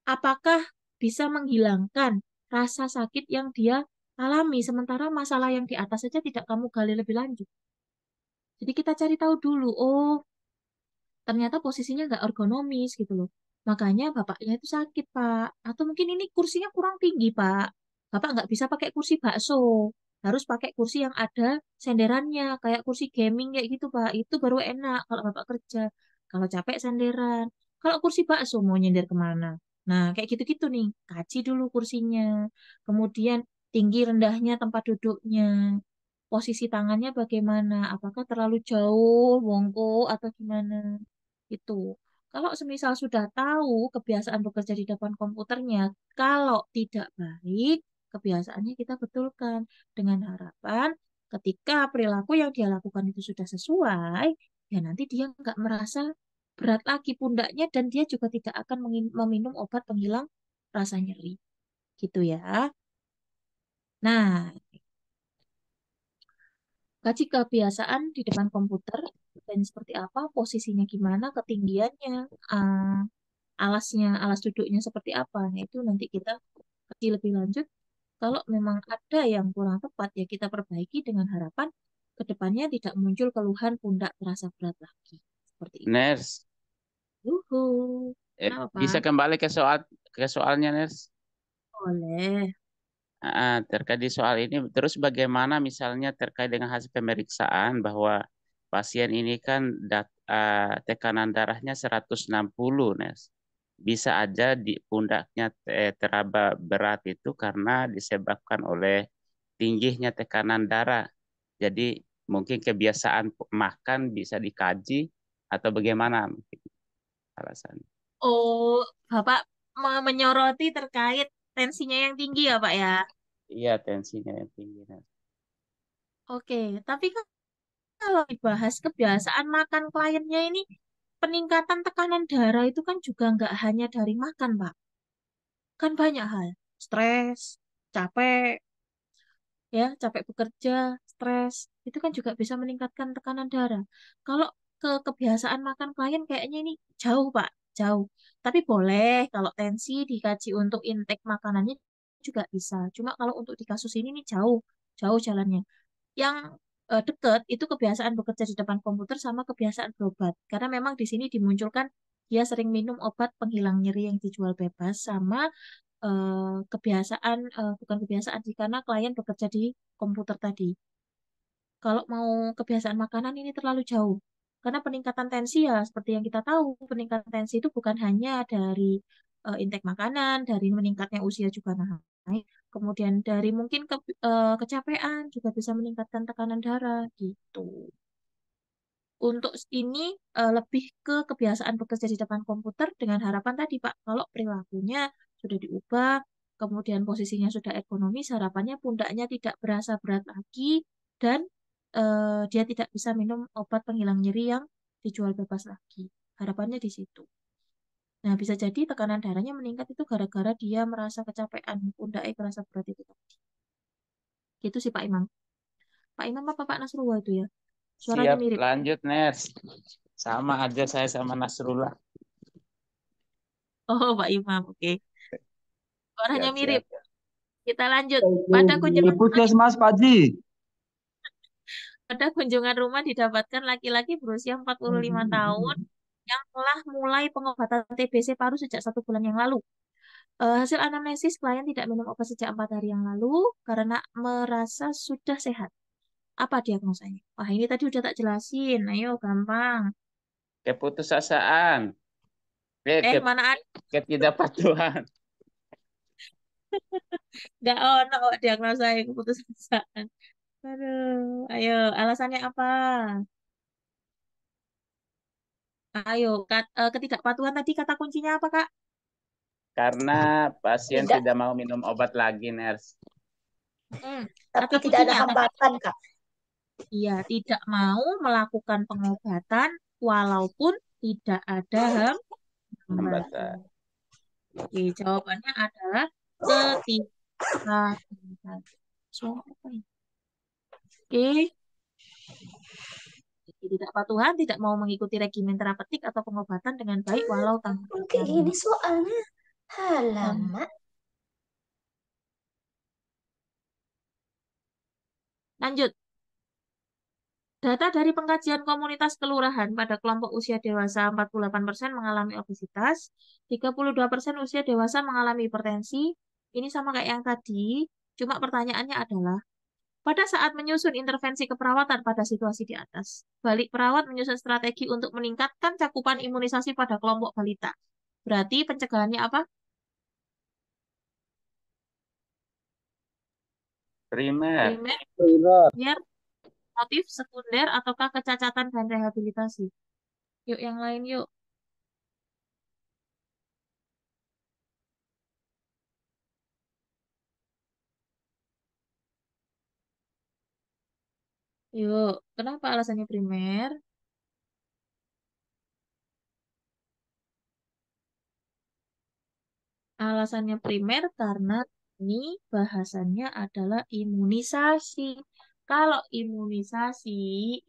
apakah bisa menghilangkan rasa sakit yang dia alami, sementara masalah yang di atas saja tidak kamu gali lebih lanjut. Jadi kita cari tahu dulu, oh ternyata posisinya nggak ergonomis gitu loh. Makanya bapaknya itu sakit, Pak. Atau mungkin ini kursinya kurang tinggi, Pak. Bapak nggak bisa pakai kursi bakso. Harus pakai kursi yang ada senderannya, kayak kursi gaming kayak gitu, Pak. Itu baru enak kalau Bapak kerja. Kalau capek senderan. Kalau kursi bakso mau nyender kemana? Nah, kayak gitu-gitu nih. Kaji dulu kursinya. Kemudian tinggi rendahnya tempat duduknya. Posisi tangannya bagaimana? Apakah terlalu jauh, bongkok, atau gimana? Itu. Kalau semisal sudah tahu kebiasaan bekerja di depan komputernya, kalau tidak baik, kebiasaannya kita betulkan dengan harapan ketika perilaku yang dia lakukan itu sudah sesuai, ya nanti dia nggak merasa berat lagi pundaknya dan dia juga tidak akan meminum obat penghilang rasa nyeri. Gitu ya. Nah, kaji kebiasaan di depan komputer dan seperti apa, posisinya gimana, ketinggiannya, alasnya, alas duduknya seperti apa. Nah, itu nanti kita kaji lebih lanjut. Kalau memang ada yang kurang tepat, ya kita perbaiki dengan harapan ke depannya tidak muncul keluhan pundak terasa berat lagi. Seperti itu. Ners, Yuhu. Kenapa, bisa Pak? kembali ke soalnya, Ners? Boleh. Terkait di soal ini, terus bagaimana misalnya terkait dengan hasil pemeriksaan bahwa pasien ini kan tekanan darahnya 160, Nes. Bisa aja di pundaknya teraba berat itu karena disebabkan oleh tingginya tekanan darah. Jadi mungkin kebiasaan makan bisa dikaji atau bagaimana mungkin alasannya. Oh, Bapak menyoroti terkait tensinya yang tinggi ya, Pak ya? Iya, tensinya yang tinggi, Nes. Oke, tapi kan kalau dibahas kebiasaan makan kliennya ini, peningkatan tekanan darah itu kan juga nggak hanya dari makan, Pak. Kan banyak hal. Stres, capek, ya, capek bekerja, stres. Itu kan juga bisa meningkatkan tekanan darah. Kalau kebiasaan makan klien kayaknya ini jauh, Pak. Jauh. Tapi boleh kalau tensi dikaji untuk intake makanannya juga bisa. Cuma kalau untuk di kasus ini nih jauh, jauh jalannya. Yang dekat itu kebiasaan bekerja di depan komputer sama kebiasaan berobat. Karena memang di sini dimunculkan dia sering minum obat penghilang nyeri yang dijual bebas sama kebiasaan bukan kebiasaan sih karena klien bekerja di komputer tadi. Kalau mau kebiasaan makanan ini terlalu jauh. Karena peningkatan tensi ya seperti yang kita tahu, peningkatan tensi itu bukan hanya dari intake makanan, dari meningkatnya usia juga naik. Kemudian dari mungkin kecapean juga bisa meningkatkan tekanan darah gitu. Untuk ini lebih ke kebiasaan bekerja di depan komputer dengan harapan tadi Pak, kalau perilakunya sudah diubah, kemudian posisinya sudah ergonomis, harapannya pundaknya tidak berasa berat lagi dan dia tidak bisa minum obat penghilang nyeri yang dijual bebas lagi. Harapannya di situ. Nah, bisa jadi tekanan darahnya meningkat itu gara-gara dia merasa kecapean, pundaknya berasa berat itu tadi. Gitu sih Pak Imam. Pak Imam apa Pak Nasrullah itu ya? Suaranya Siap, mirip. lanjut, Ners. Sama aja saya sama Nasrullah. Oh, Pak Imam, oke. Suaranya Siap, mirip. siap. Kita lanjut Itu pada di kunjungan. Puskesmas Pak Haji. pada kunjungan rumah didapatkan laki-laki berusia 45 tahun yang telah mulai pengobatan TBC paru sejak 1 bulan yang lalu. Hasil anamnesis, klien tidak minum obat sejak 4 hari yang lalu karena merasa sudah sehat. Apa diagnosanya? Wah, ini tadi udah tak jelasin. Ayo, gampang. Keputusasaan. Mana ada? Ketidakpatuhan. Nggak ono kok diagnosa yang keputusasaan. Aduh, ayo, alasannya apa? Ayo, ketidakpatuhan tadi kata kuncinya apa, Kak? Karena pasien Tidak. tidak mau minum obat lagi, Ners. Tapi Kata tidak ada kuncinya tadi. hambatan, Kak. Iya, tidak mau melakukan pengobatan walaupun tidak ada hambatan. Oke, jawabannya adalah ketidakpatuhan. Suara apa ini? Oke. Ketidakpatuhan tidak mau mengikuti regimen terapeutik atau pengobatan dengan baik walau tanpa Kayak gejala. gini soalnya. Halamak. Lanjut. Data dari pengkajian komunitas kelurahan pada kelompok usia dewasa 48% mengalami obesitas, 32% usia dewasa mengalami hipertensi. Ini sama kayak yang tadi, cuma pertanyaannya adalah, pada saat menyusun intervensi keperawatan pada situasi di atas, balik perawat menyusun strategi untuk meningkatkan cakupan imunisasi pada kelompok balita. Berarti pencegahannya apa? Primer. Primer, motif, sekunder, ataukah kecacatan dan rehabilitasi? Yuk, yang lain yuk. Yuk, kenapa alasannya primer? Alasannya primer karena ini bahasannya adalah imunisasi. Kalau imunisasi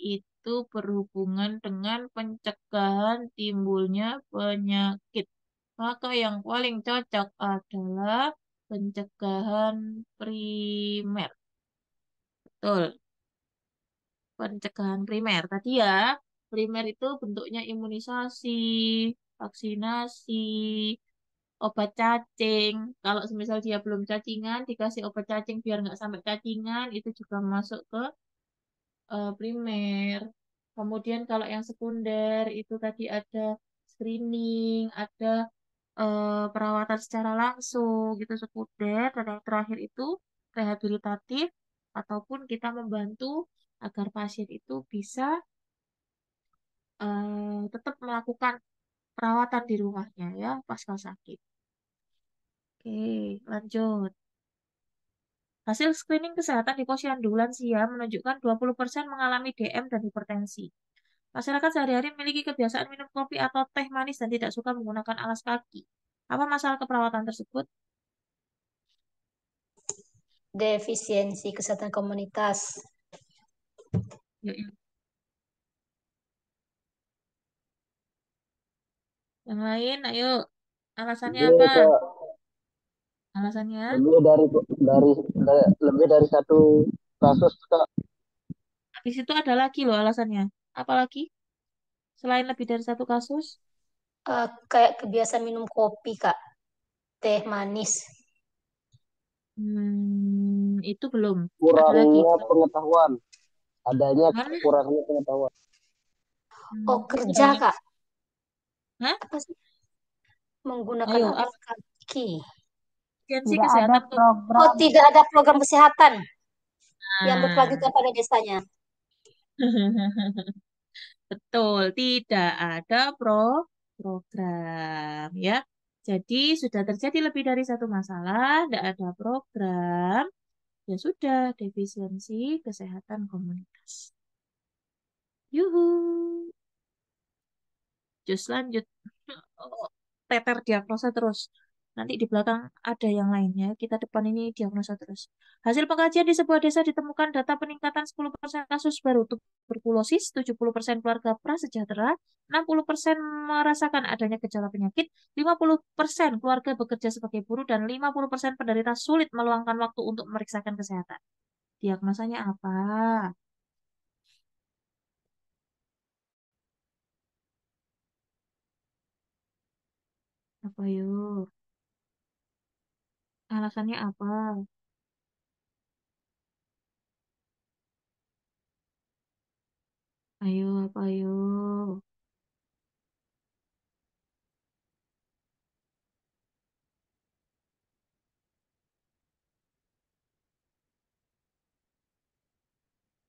itu berhubungan dengan pencegahan timbulnya penyakit. Maka yang paling cocok adalah pencegahan primer. Betul, pencegahan primer. Tadi ya, primer itu bentuknya imunisasi, vaksinasi, obat cacing. Kalau semisal dia belum cacingan, dikasih obat cacing biar nggak sampai cacingan, itu juga masuk ke primer. Kemudian kalau yang sekunder, itu tadi ada screening, ada perawatan secara langsung, gitu sekunder. Dan yang terakhir itu rehabilitatif, ataupun kita membantu agar pasien itu bisa tetap melakukan perawatan di rumahnya ya pasca sakit. Oke, lanjut. Hasil screening kesehatan di posyandu lansia menunjukkan 20% mengalami DM dan hipertensi. Masyarakat sehari-hari memiliki kebiasaan minum kopi atau teh manis dan tidak suka menggunakan alas kaki. Apa masalah keperawatan tersebut? Defisiensi kesehatan komunitas. Yuk, yuk. Yang lain, ayo. Alasannya apa? Alasannya? Lebih dari satu kasus, Kak. Habis itu ada lagi loh alasannya. Apa lagi? Selain lebih dari satu kasus? Kayak kebiasaan minum kopi, Kak. Teh manis. Itu belum. Ada lagi. Kurangnya pengetahuan. Adanya Mana? kurangnya pengetahuan. Oh, kerja, Kak. Hah? Apa sih? Menggunakan Ayo, alas kaki. Defisiensi Tidak ada kesehatan program. Oh, tidak ada program kesehatan yang Nah. berkelanjutan pada desanya. Betul, tidak ada program ya. Jadi sudah terjadi lebih dari satu masalah, tidak ada program, ya sudah defisiensi kesehatan komunitas. Yuhu. Just lanjut. Oh, teter diagnosa terus. Nanti di belakang ada yang lainnya. Kita depan ini diagnosa terus. Hasil pengkajian di sebuah desa ditemukan data peningkatan 10% kasus baru tuberkulosis, 70% keluarga prasejahtera, 60% merasakan adanya gejala penyakit, 50% keluarga bekerja sebagai buruh, dan 50% penderita sulit meluangkan waktu untuk memeriksakan kesehatan. Diagnosanya apa? Apa yuk? Alasannya apa? Ayo, apa ayo?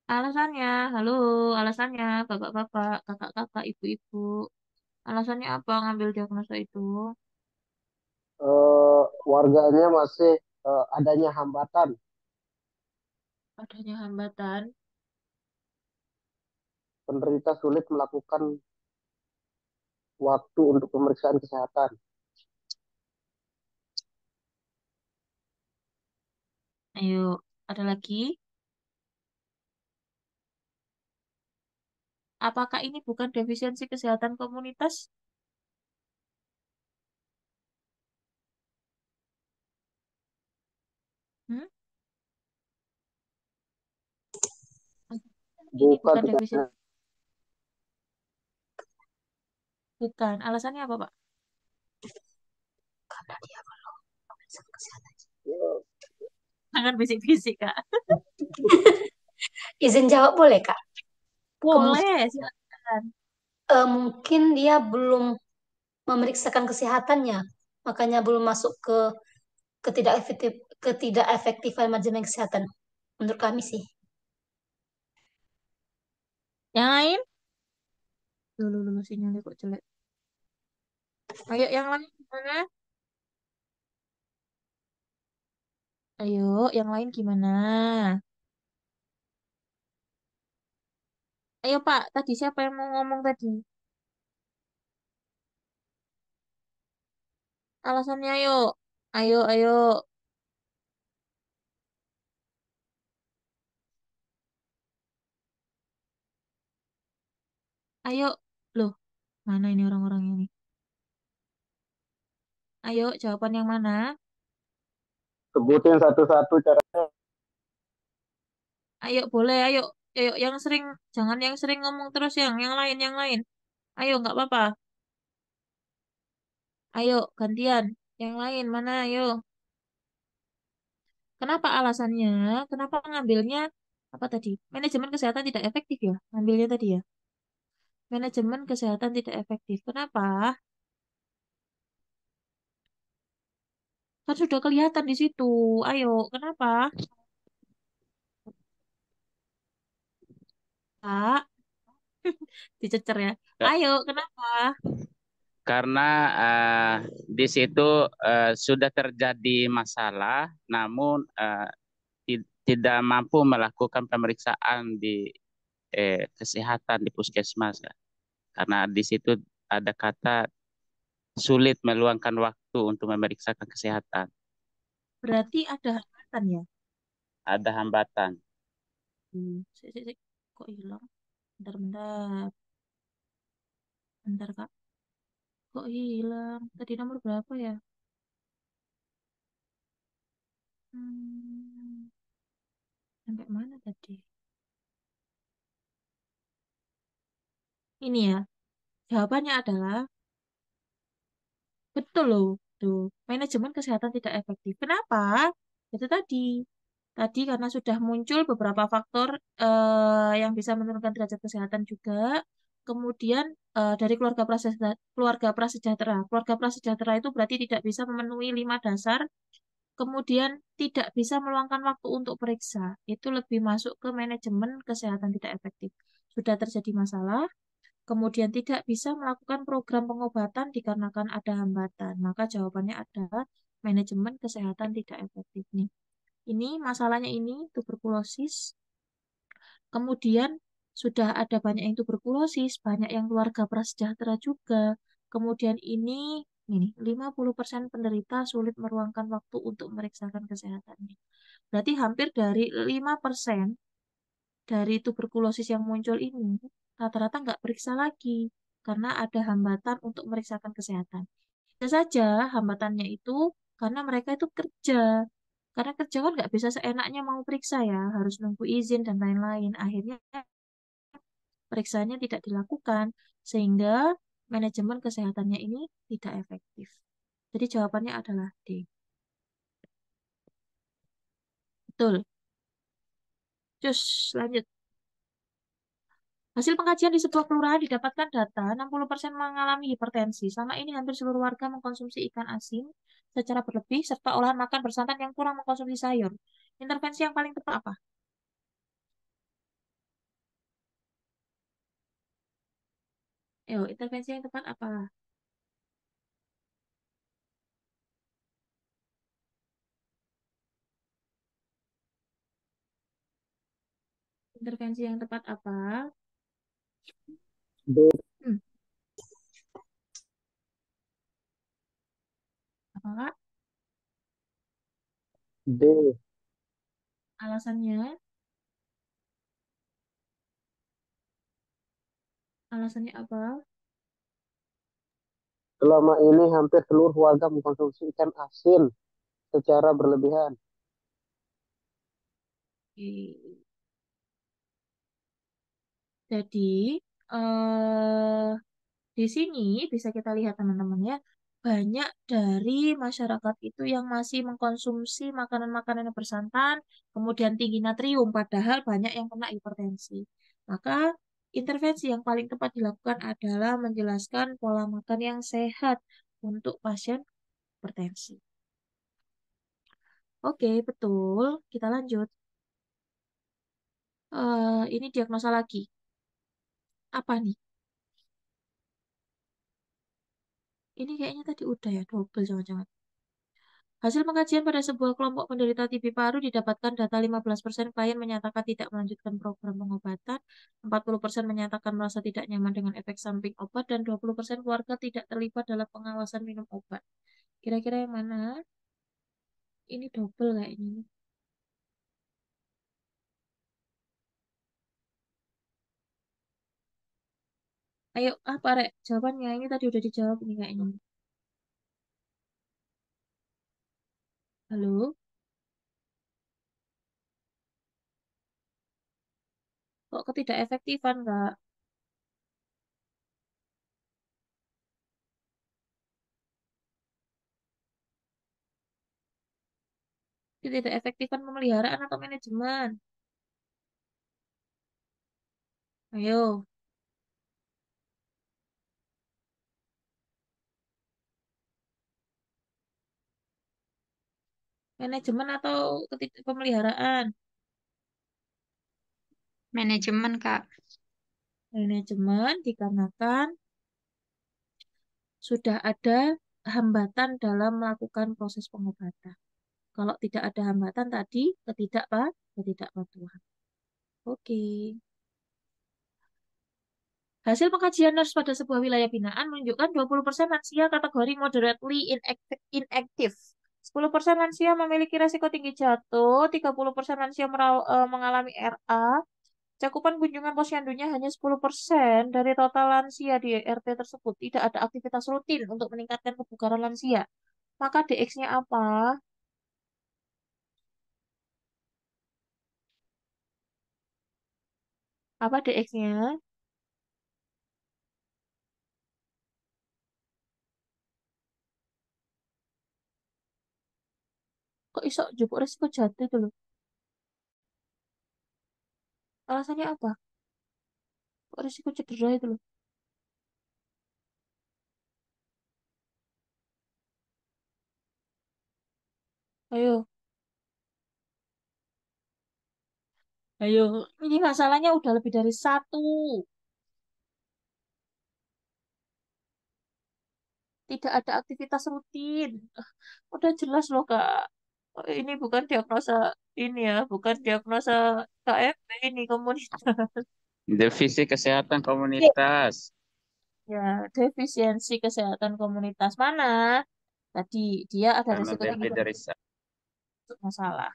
Alasannya, halo, alasannya, bapak-bapak, kakak-kakak, ibu-ibu. Alasannya apa ngambil diagnosa itu? Warganya masih adanya hambatan. Adanya hambatan. Penderita sulit melakukan waktu untuk pemeriksaan kesehatan. Ayo, ada lagi? Apakah ini bukan defisiensi kesehatan komunitas? Hmm? Ini Bukan bukan tidak. defisiensi. Bukan. Alasannya apa, Pak? Karena dia belum pemeriksaan kesehatan. Jangan bisik-bisik, Kak. Izin jawab boleh, Kak? Boleh, silakan. Mungkin dia belum memeriksakan kesehatannya, makanya belum masuk ke ketidak efektifan manajemen kesehatan. Menurut kami sih. Yang lain? Dulu sinyalnya kok jelek. Ayo, yang lain gimana? Ayo, yang lain gimana? Ayo, Pak. Tadi siapa yang mau ngomong tadi? Alasannya ayo. Ayo, ayo. Ayo. Loh, mana ini orang-orang ini? Ayo, jawaban yang mana? Sebutin satu-satu cara. Ayo, boleh, ayo. Ayo, yang sering, jangan yang sering ngomong terus yang lain, yang lain. Ayo, nggak apa-apa. Ayo, gantian. Yang lain, mana, ayo. Kenapa alasannya? Kenapa ngambilnya, apa tadi? Manajemen kesehatan tidak efektif ya? Ngambilnya tadi ya? Manajemen kesehatan tidak efektif. Kenapa? Kan sudah kelihatan di situ. Ayo, kenapa? Kak, dicecer ya. Ka- Ayo, kenapa? Karena di situ sudah terjadi masalah, namun tidak mampu melakukan pemeriksaan di kesehatan di puskesmas, Kak. Karena di situ ada kata sulit meluangkan waktu untuk memeriksakan kesehatan, Berarti ada hambatan ya? ada hambatan. Sik. Kok hilang? Bentar. Bentar, Kak. Kok hilang? Tadi nomor berapa ya? Hmm, sampai mana tadi? Ini ya, jawabannya adalah betul loh. Tuh, manajemen kesehatan tidak efektif. Kenapa? Itu tadi. Tadi karena sudah muncul beberapa faktor yang bisa menurunkan derajat kesehatan juga. Kemudian dari keluarga prasejahtera. Keluarga prasejahtera itu berarti tidak bisa memenuhi 5 dasar. Kemudian tidak bisa meluangkan waktu untuk periksa. Itu lebih masuk ke manajemen kesehatan tidak efektif. Sudah terjadi masalah, kemudian tidak bisa melakukan program pengobatan dikarenakan ada hambatan. Maka jawabannya adalah manajemen kesehatan tidak efektif nih. Ini masalahnya ini tuberkulosis. Kemudian sudah ada banyak yang tuberkulosis, banyak yang keluarga prasejahtera juga. Kemudian ini 50% penderita sulit meluangkan waktu untuk memeriksakan kesehatannya. Berarti hampir dari 5% dari tuberkulosis yang muncul ini rata-rata nggak periksa lagi karena ada hambatan untuk memeriksakan kesehatan. Bisa saja hambatannya itu karena mereka itu kerja. Karena kerja kan nggak bisa seenaknya mau periksa ya, harus nunggu izin dan lain-lain. Akhirnya periksanya tidak dilakukan, sehingga manajemen kesehatannya ini tidak efektif. Jadi jawabannya adalah D. Betul. Terus lanjut. Hasil pengkajian di sebuah kelurahan didapatkan data 60% mengalami hipertensi. Selama ini hampir seluruh warga mengkonsumsi ikan asin secara berlebih serta olahan makan bersantan yang kurang mengkonsumsi sayur. Intervensi yang paling tepat apa? Intervensi yang tepat apa? Intervensi yang tepat apa? D. Hmm, apa Kak? D. Alasannya? Alasannya apa? Selama ini hampir seluruh warga mengkonsumsi ikan asin secara berlebihan. Oke. Jadi, eh, di sini bisa kita lihat teman-teman ya, banyak dari masyarakat itu yang masih mengkonsumsi makanan-makanan yang bersantan, kemudian tinggi natrium, padahal banyak yang kena hipertensi. Maka intervensi yang paling tepat dilakukan adalah menjelaskan pola makan yang sehat untuk pasien hipertensi. Oke, betul. Kita lanjut. Ini diagnosa lagi. Apa nih? Ini kayaknya tadi udah ya, double jangan-jangan. Hasil pengkajian pada sebuah kelompok penderita TB paru didapatkan data 15% klien menyatakan tidak melanjutkan program pengobatan, 40% menyatakan merasa tidak nyaman dengan efek samping obat, dan 20% keluarga tidak terlibat dalam pengawasan minum obat. Kira-kira yang mana? Ini double kayaknya nih. Ayo, apa Rek? Jawabannya ini tadi udah dijawab nih kayaknya. Halo? Kok ketidakefektifan, Kak? Ketidakefektifan pemeliharaan atau manajemen? Ayo, manajemen atau pemeliharaan? Manajemen, Kak. Manajemen dikarenakan sudah ada hambatan dalam melakukan proses pengobatan. Kalau tidak ada hambatan tadi, ketidakpatuhan. Oke. Hasil pengkajian nurse pada sebuah wilayah binaan menunjukkan 20% lansia kategori moderately inactive. 10% lansia memiliki resiko tinggi jatuh, 30% lansia mengalami RA. Cakupan kunjungan posyandunya hanya 10% dari total lansia di RT tersebut. Tidak ada aktivitas rutin untuk meningkatkan kebugaran lansia. Maka DX-nya apa? Apa DX-nya? Kok iso jupuk resiko jatuh itu loh? Alasannya apa? Kok resiko cedera itu loh? Ayo, ayo. Ini masalahnya udah lebih dari satu. Tidak ada aktivitas rutin. Udah jelas loh, Kak. Ini bukan diagnosa ini ya, bukan diagnosa KMP ini komunitas. Divisi Kesehatan Komunitas. Ya, defisiensi kesehatan komunitas mana? Tadi dia ada Karena resiko tinggi lebih dari masalah.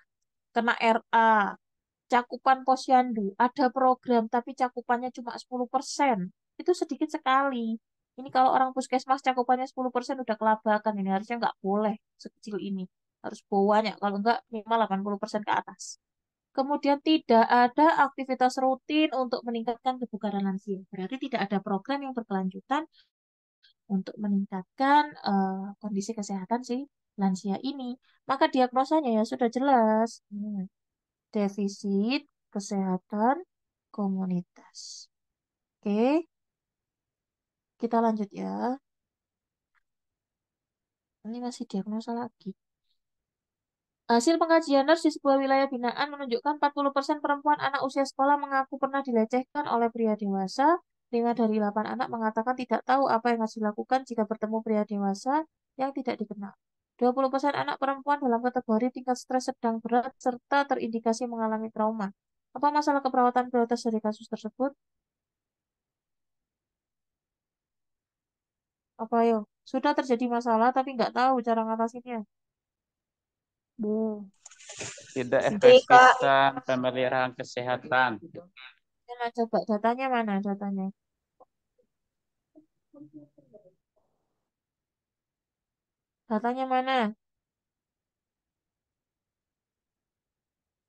Kena RA, cakupan posyandu, ada program tapi cakupannya cuma 10%. Itu sedikit sekali. Ini kalau orang puskesmas cakupannya 10% udah kelabakan. Ini harusnya nggak boleh sekecil ini. Harus banyak, kalau nggak minimal 80% ke atas. Kemudian tidak ada aktivitas rutin untuk meningkatkan kebugaran lansia. Berarti tidak ada program yang berkelanjutan untuk meningkatkan kondisi kesehatan si lansia ini. Maka diagnosanya ya sudah jelas. Defisit kesehatan komunitas. Oke, kita lanjut ya. Ini masih diagnosa lagi. Hasil pengkajian NERS di sebuah wilayah binaan menunjukkan 40% perempuan anak usia sekolah mengaku pernah dilecehkan oleh pria dewasa. 5 dari 8 anak mengatakan tidak tahu apa yang harus dilakukan jika bertemu pria dewasa yang tidak dikenal. 20% anak perempuan dalam kategori tingkat stres sedang berat serta terindikasi mengalami trauma. Apa masalah keperawatan prioritas dari kasus tersebut? Apa yo? Sudah terjadi masalah tapi nggak tahu cara ngatasinnya. Bu. Tidak D, Kak. efektifkan pemeliharaan kesehatan. Mana coba datanya mana datanya? Datanya mana?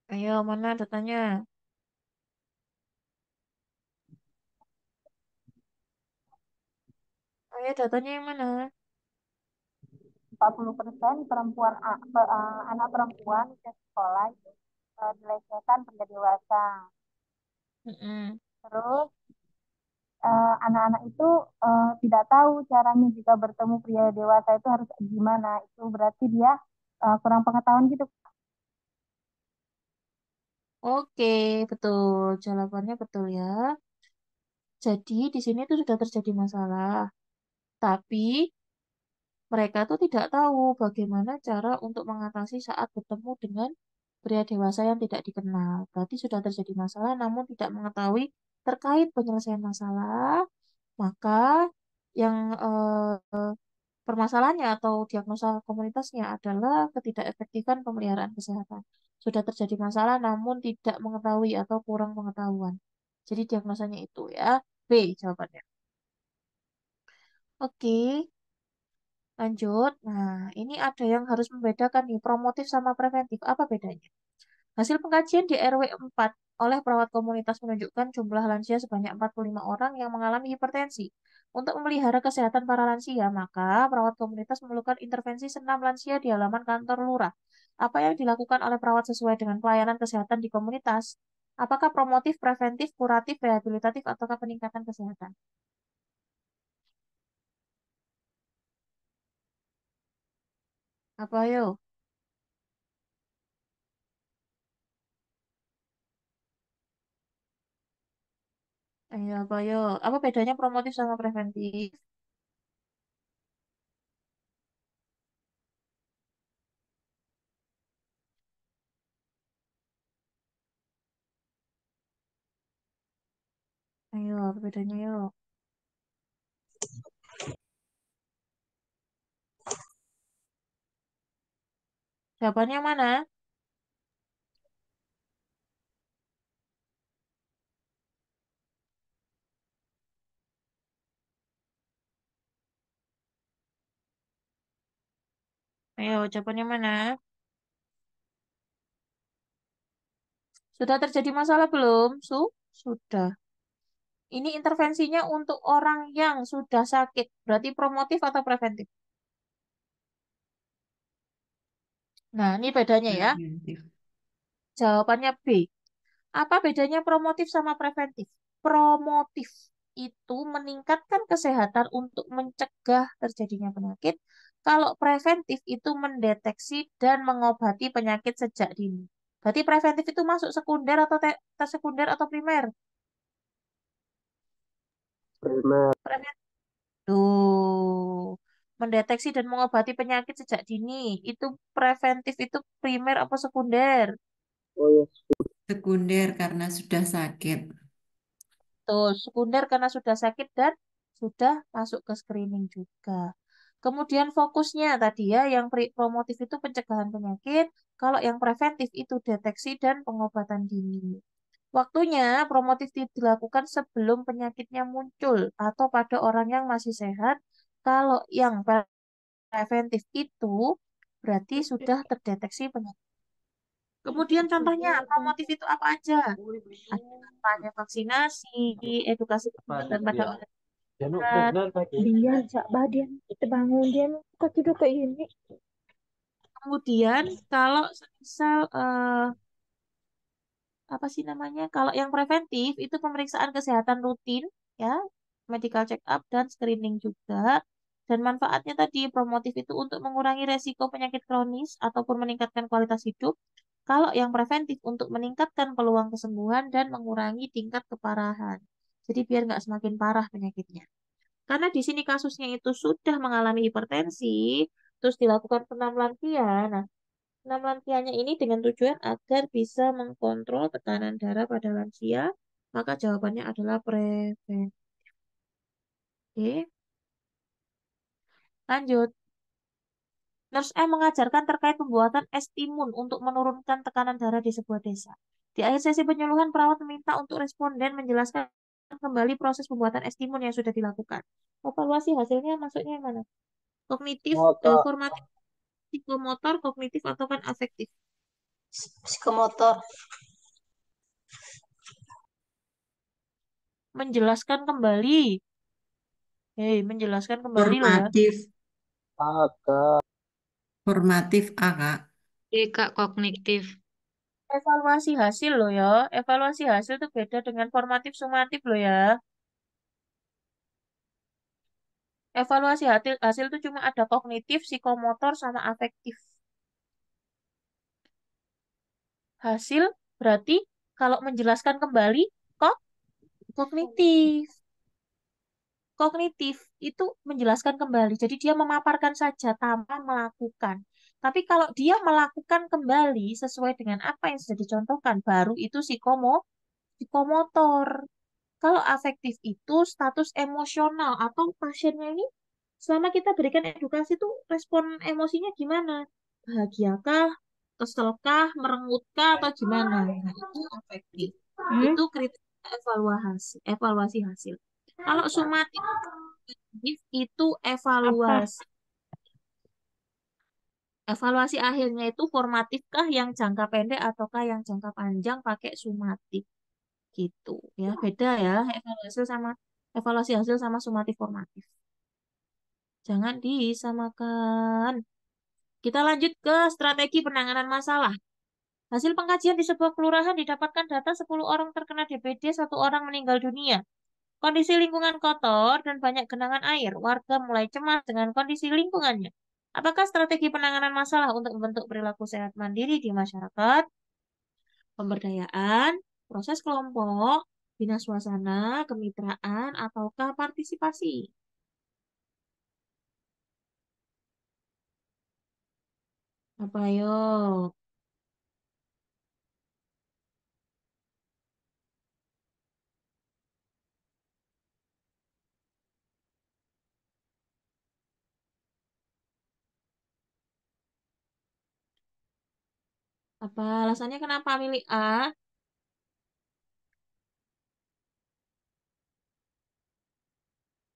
Ayo, mana datanya? Ayo, datanya yang mana? 40% perempuan anak perempuan di sekolah itu dilecehkan pria dewasa. Mm-mm. Terus anak-anak itu tidak tahu caranya jika bertemu pria dewasa itu harus gimana. Itu berarti dia kurang pengetahuan gitu. Oke, betul. Jawabannya betul ya. Jadi, di sini tuh sudah terjadi masalah. Tapi, mereka tuh tidak tahu bagaimana cara untuk mengatasi saat bertemu dengan pria dewasa yang tidak dikenal. Berarti sudah terjadi masalah, namun tidak mengetahui terkait penyelesaian masalah. Maka, yang permasalahannya atau diagnosa komunitasnya adalah ketidakefektifan pemeliharaan kesehatan. Sudah terjadi masalah namun tidak mengetahui atau kurang pengetahuan. Jadi diagnosanya itu ya. B jawabannya. Oke, lanjut. Nah, ini ada yang harus membedakan nih, promotif sama preventif. Apa bedanya? Hasil pengkajian di RW 4 oleh perawat komunitas menunjukkan jumlah lansia sebanyak 45 orang yang mengalami hipertensi. Untuk memelihara kesehatan para lansia, maka perawat komunitas memerlukan intervensi senam lansia di halaman kantor lurah. Apa yang dilakukan oleh perawat sesuai dengan pelayanan kesehatan di komunitas? Apakah promotif, preventif, kuratif, rehabilitatif, ataukah peningkatan kesehatan? Apa yo? Ayo, apa yo? Apa bedanya promotif sama preventif? Ayo, apa bedanya yo? Jawabannya yang mana? Ayo, jawabannya mana? Sudah terjadi masalah belum? Sudah. Ini intervensinya untuk orang yang sudah sakit. Berarti promotif atau preventif? Nah, ini bedanya ya. Preventif. Jawabannya B. Apa bedanya promotif sama preventif? Promotif itu meningkatkan kesehatan untuk mencegah terjadinya penyakit. Kalau preventif itu mendeteksi dan mengobati penyakit sejak dini. Berarti preventif itu masuk sekunder atau tersekunder atau primer? Primer. Preventif. Tuh, mendeteksi dan mengobati penyakit sejak dini. Itu preventif itu primer apa sekunder? Oh ya, Sekunder karena sudah sakit. Tuh, sekunder karena sudah sakit dan sudah masuk ke screening juga. Kemudian fokusnya tadi ya, yang promotif itu pencegahan penyakit, kalau yang preventif itu deteksi dan pengobatan dini. Waktunya promotif dilakukan sebelum penyakitnya muncul atau pada orang yang masih sehat. Kalau yang preventif itu berarti sudah terdeteksi penyakit. Kemudian contohnya promotif itu apa aja? Ada kampanye vaksinasi, edukasi kesehatan pada orang. Dia jak dia kita bangun dia kaki udah kayak gini. Kemudian kalau misal apa sih namanya? Kalau yang preventif itu pemeriksaan kesehatan rutin ya, medical check up dan screening juga. Dan manfaatnya tadi promotif itu untuk mengurangi resiko penyakit kronis ataupun meningkatkan kualitas hidup. Kalau yang preventif untuk meningkatkan peluang kesembuhan dan mengurangi tingkat keparahan. Jadi biar nggak semakin parah penyakitnya. Karena di sini kasusnya itu sudah mengalami hipertensi, terus dilakukan penamplan via. Nah, penamplan vianya ini dengan tujuan agar bisa mengkontrol tekanan darah pada lansia, maka jawabannya adalah preventif. Oke, lanjut. Nurse M mengajarkan terkait pembuatan es timun untuk menurunkan tekanan darah di sebuah desa. Di akhir sesi penyuluhan, perawat meminta untuk responden menjelaskan kembali proses pembuatan es timun yang sudah dilakukan. Evaluasi hasilnya maksudnya yang mana? Kognitif, Kak, formatif, psikomotor, kognitif, atau kan afektif? Psikomotor. Menjelaskan kembali. Hei, menjelaskan kembali loh ya. Formatif. Kak, Formatif A, Kak. Kak, kognitif. Evaluasi hasil loh ya. Evaluasi hasil tuh beda dengan formatif sumatif loh ya. Evaluasi hasil tuh cuma ada kognitif, psikomotor, sama afektif. Hasil berarti kalau menjelaskan kembali kok kognitif. Kognitif itu menjelaskan kembali. Jadi dia memaparkan saja tanpa melakukan. Tapi kalau dia melakukan kembali sesuai dengan apa yang sudah dicontohkan, baru itu psikomotor. Kalau afektif itu status emosional atau pasiennya ini selama kita berikan edukasi tuh respon emosinya gimana? Bahagiakah, keselkah, merengutkah atau gimana? Nah, itu afektif. Itu kriteria evaluasi hasil. Kalau sumatif itu Apa? evaluasi. Evaluasi akhirnya itu formatifkah yang jangka pendek ataukah yang jangka panjang pakai sumatif gitu ya. Beda ya evaluasi hasil sama sumatif formatif. Jangan disamakan. Kita lanjut ke strategi penanganan masalah. Hasil pengkajian di sebuah kelurahan didapatkan data 10 orang terkena DBD, 1 orang meninggal dunia. Kondisi lingkungan kotor dan banyak genangan air. Warga mulai cemas dengan kondisi lingkungannya. Apakah strategi penanganan masalah untuk membentuk perilaku sehat mandiri di masyarakat? Pemberdayaan, proses kelompok, bina suasana, kemitraan, ataukah partisipasi? Apa yo? Apa alasannya kenapa milih A?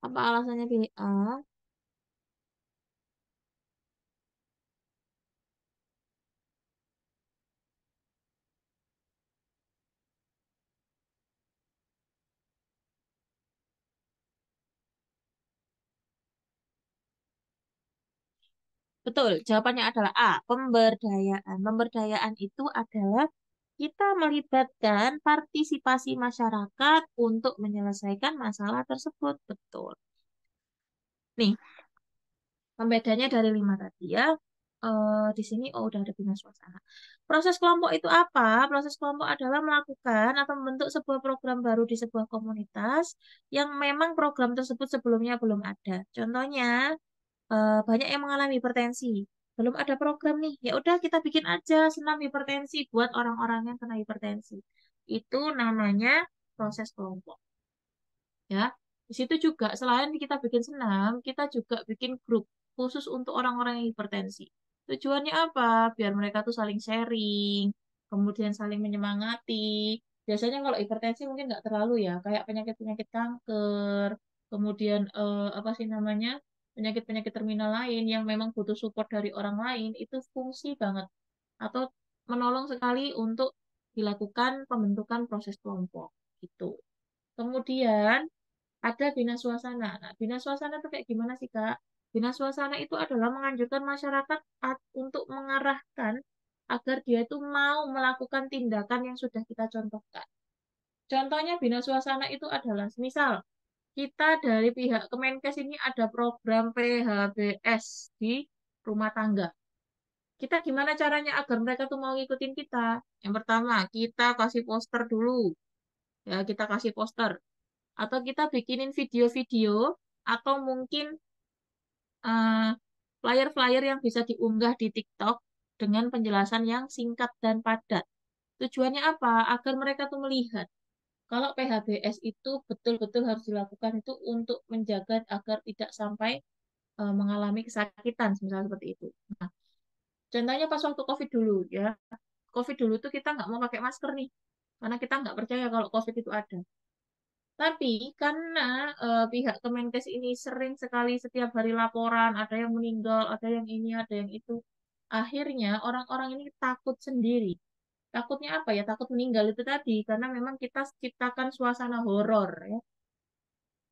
Apa alasannya pilih A? Betul, jawabannya adalah A, pemberdayaan. Pemberdayaan itu adalah kita melibatkan partisipasi masyarakat untuk menyelesaikan masalah tersebut. Betul. Nih, pembedanya dari 5 tadi ya. Di sini udah ada bina suasana. Proses kelompok itu apa? Proses kelompok adalah melakukan atau membentuk sebuah program baru di sebuah komunitas yang memang program tersebut sebelumnya belum ada. Contohnya, banyak yang mengalami hipertensi. Belum ada program nih. Ya udah kita bikin aja senam hipertensi buat orang-orang yang kena hipertensi. Itu namanya proses kelompok. Ya, di situ juga selain kita bikin senam, kita juga bikin grup khusus untuk orang-orang yang hipertensi. Tujuannya apa? Biar mereka tuh saling sharing, kemudian saling menyemangati. Biasanya kalau hipertensi mungkin nggak terlalu ya, kayak penyakit-penyakit kanker, kemudian apa sih namanya, penyakit-penyakit terminal lain yang memang butuh support dari orang lain, itu fungsi banget atau menolong sekali untuk dilakukan pembentukan proses kelompok gitu. Kemudian ada bina suasana. Nah, bina suasana itu kayak gimana sih, Kak? Bina suasana itu adalah menganjurkan masyarakat untuk mengarahkan agar dia itu mau melakukan tindakan yang sudah kita contohkan. Contohnya bina suasana itu adalah, misal, kita dari pihak Kemenkes ini ada program PHBS di rumah tangga. Kita gimana caranya agar mereka tuh mau ngikutin kita? Yang pertama, kita kasih poster dulu. Ya, kita kasih poster. Atau kita bikinin video-video atau mungkin eh, flyer-flyer yang bisa diunggah di TikTok dengan penjelasan yang singkat dan padat. Tujuannya apa? Agar mereka tuh melihat kalau PHBS itu betul-betul harus dilakukan itu untuk menjaga agar tidak sampai mengalami kesakitan, misalnya seperti itu. Nah, contohnya pas waktu COVID dulu ya. COVID dulu tuh kita nggak mau pakai masker nih, karena kita nggak percaya kalau COVID itu ada. Tapi karena pihak Kemenkes ini sering sekali setiap hari laporan, ada yang meninggal, ada yang ini, ada yang itu. Akhirnya orang-orang ini takut sendiri. Takutnya apa ya? Takut meninggal itu tadi, karena memang kita ciptakan suasana horor ya.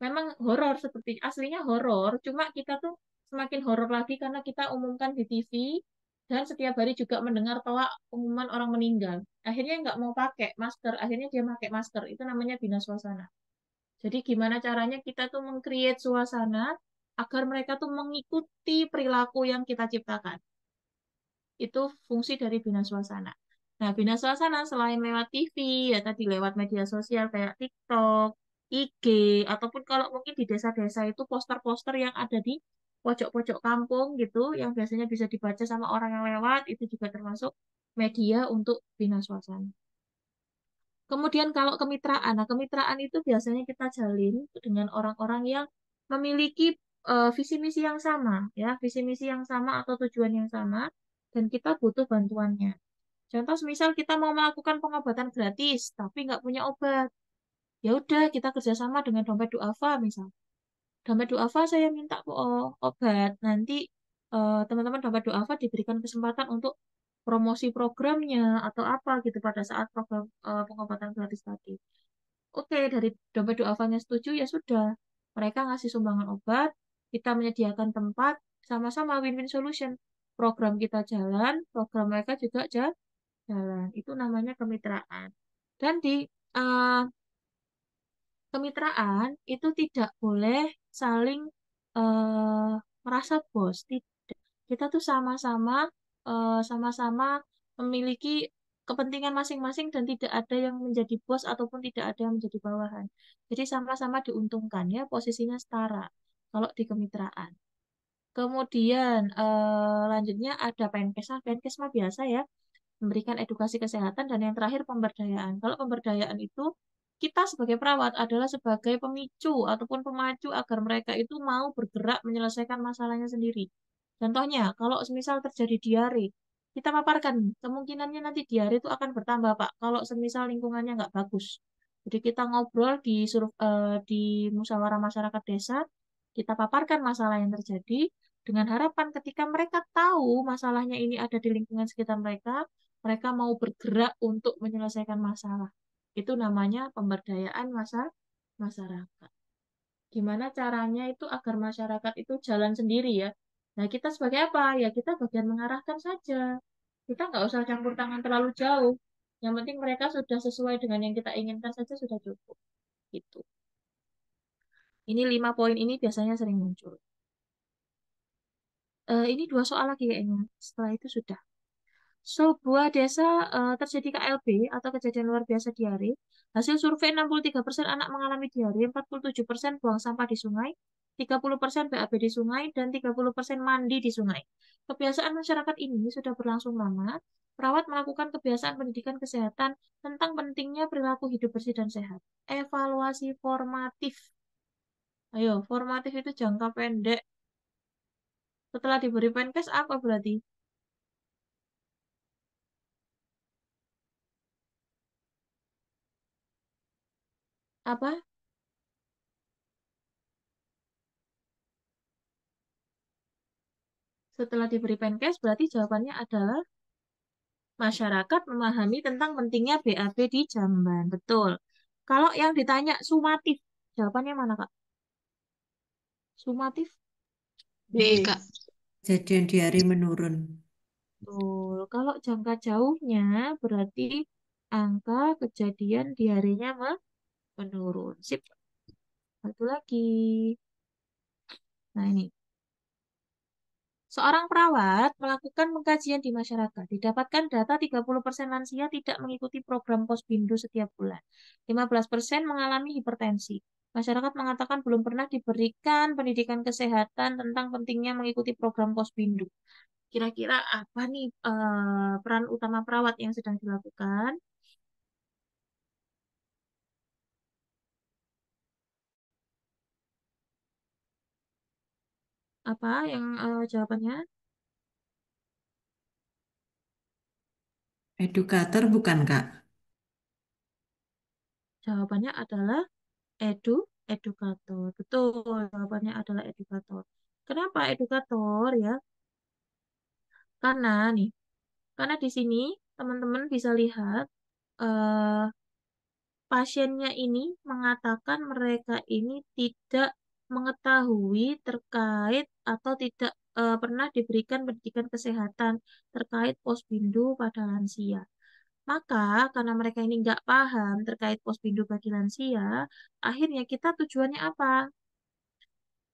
Memang horor seperti aslinya horor, cuma kita tuh semakin horor lagi karena kita umumkan di TV dan setiap hari juga mendengar bahwa pengumuman orang meninggal. Akhirnya nggak mau pakai masker, akhirnya dia pakai masker. Itu namanya bina suasana. Jadi gimana caranya kita tuh meng-create suasana agar mereka tuh mengikuti perilaku yang kita ciptakan. Itu fungsi dari bina suasana. Nah, bina suasana selain lewat TV, ya tadi lewat media sosial kayak TikTok, IG, ataupun kalau mungkin di desa-desa itu poster-poster yang ada di pojok-pojok kampung gitu, yang biasanya bisa dibaca sama orang yang lewat, itu juga termasuk media untuk bina suasana. Kemudian kalau kemitraan, nah kemitraan itu biasanya kita jalin dengan orang-orang yang memiliki visi misi yang sama, ya visi misi yang sama atau tujuan yang sama, dan kita butuh bantuannya. Contoh, misal kita mau melakukan pengobatan gratis, tapi nggak punya obat, ya udah kita kerjasama dengan Dompet Duafa misal. Dompet Duafa saya minta obat, nanti teman-teman Dompet Duafa diberikan kesempatan untuk promosi programnya atau apa gitu pada saat program pengobatan gratis tadi. Oke, dari Dompet Duafanya setuju, ya sudah. Mereka ngasih sumbangan obat, kita menyediakan tempat, sama-sama win-win solution. Program kita jalan, program mereka juga jalan. Itu namanya kemitraan. Dan di eh, kemitraan itu tidak boleh saling eh, merasa bos. Tidak. Kita tuh sama-sama memiliki kepentingan masing-masing dan tidak ada yang menjadi bos ataupun tidak ada yang menjadi bawahan. Jadi sama-sama diuntungkan ya, posisinya setara kalau di kemitraan. Kemudian lanjutnya ada Penkes. Nah, Penkes mah biasa ya, memberikan edukasi kesehatan, dan yang terakhir pemberdayaan. Kalau pemberdayaan itu kita sebagai perawat adalah sebagai pemicu ataupun pemacu agar mereka itu mau bergerak menyelesaikan masalahnya sendiri. Contohnya, kalau semisal terjadi diare, kita paparkan kemungkinannya nanti diare itu akan bertambah, Pak, kalau semisal lingkungannya nggak bagus. Jadi kita ngobrol di musyawarah masyarakat desa, kita paparkan masalah yang terjadi dengan harapan ketika mereka tahu masalahnya ini ada di lingkungan sekitar mereka, mereka mau bergerak untuk menyelesaikan masalah. Itu namanya pemberdayaan masyarakat. Gimana caranya itu agar masyarakat itu jalan sendiri ya. Nah, kita sebagai apa? Ya, kita bagian mengarahkan saja. Kita nggak usah campur tangan terlalu jauh. Yang penting mereka sudah sesuai dengan yang kita inginkan saja sudah cukup. Gitu. Ini 5 poin ini biasanya sering muncul. Ini 2 soal lagi kayaknya. Setelah itu sudah. Sebuah desa terjadi KLB atau kejadian luar biasa diare. Hasil survei 63% anak mengalami diare, 47% buang sampah di sungai, 30% BAB di sungai, dan 30% mandi di sungai. Kebiasaan masyarakat ini sudah berlangsung lama. Perawat melakukan kebiasaan pendidikan kesehatan tentang pentingnya perilaku hidup bersih dan sehat. Evaluasi formatif. Ayo, formatif itu jangka pendek. Setelah diberi Penkes apa berarti? Apa? Setelah diberi Penkes berarti jawabannya adalah masyarakat memahami tentang pentingnya BAB di Jamban. Betul. Kalau yang ditanya sumatif, jawabannya mana, Kak? Sumatif B, B. Kak. Kejadian di hari menurun. Betul. Kalau jangka jauhnya berarti angka kejadian di harinya menurun. Sip. Satu lagi. Nah, ini. Seorang perawat melakukan pengkajian di masyarakat. Didapatkan data 30% lansia tidak mengikuti program Posbindu setiap bulan. 15% mengalami hipertensi. Masyarakat mengatakan belum pernah diberikan pendidikan kesehatan tentang pentingnya mengikuti program Posbindu. Kira-kira apa nih peran utama perawat yang sedang dilakukan? Apa yang jawabannya? Edukator bukan, Kak? Jawabannya adalah edukator. Betul, jawabannya adalah edukator. Kenapa edukator ya? Karena nih, karena di sini teman-teman bisa lihat eh, pasiennya ini mengatakan mereka ini tidak mengetahui terkait atau tidak pernah diberikan pendidikan kesehatan terkait posbindu pada lansia. Maka karena mereka ini nggak paham terkait posbindu bagi lansia, akhirnya kita tujuannya apa?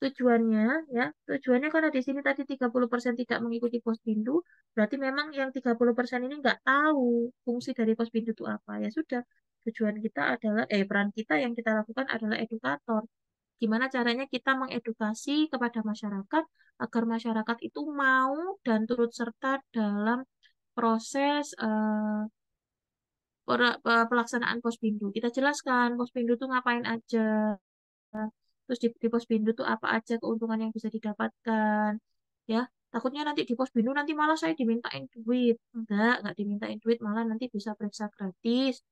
Tujuannya ya, tujuannya karena di sini tadi 30% tidak mengikuti posbindu, berarti memang yang 30% ini nggak tahu fungsi dari posbindu itu apa. Ya sudah, tujuan kita adalah, peran kita yang kita lakukan adalah edukator. Gimana caranya kita mengedukasi kepada masyarakat agar masyarakat itu mau dan turut serta dalam proses pelaksanaan posbindu. Kita jelaskan posbindu itu ngapain aja, terus di Posbindu tuh apa aja keuntungan yang bisa didapatkan. Ya, takutnya nanti di Posbindu nanti malah saya dimintain duit. Enggak dimintain duit, malah nanti bisa periksa gratis.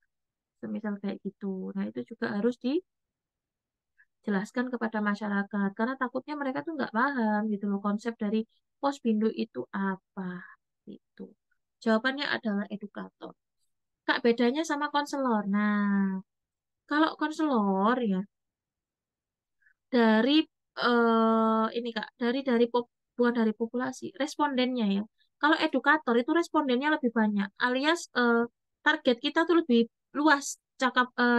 Semisal kayak gitu. Nah, itu juga harus dijelaskan kepada masyarakat. Karena takutnya mereka tuh nggak paham gitu loh konsep dari Posbindu itu apa. Gitu. Jawabannya adalah edukator. Kak, bedanya sama konselor. Nah, kalau konselor ya, dari ini Kak, bukan dari populasi, respondennya ya. Kalau edukator itu respondennya lebih banyak, alias target kita tuh lebih luas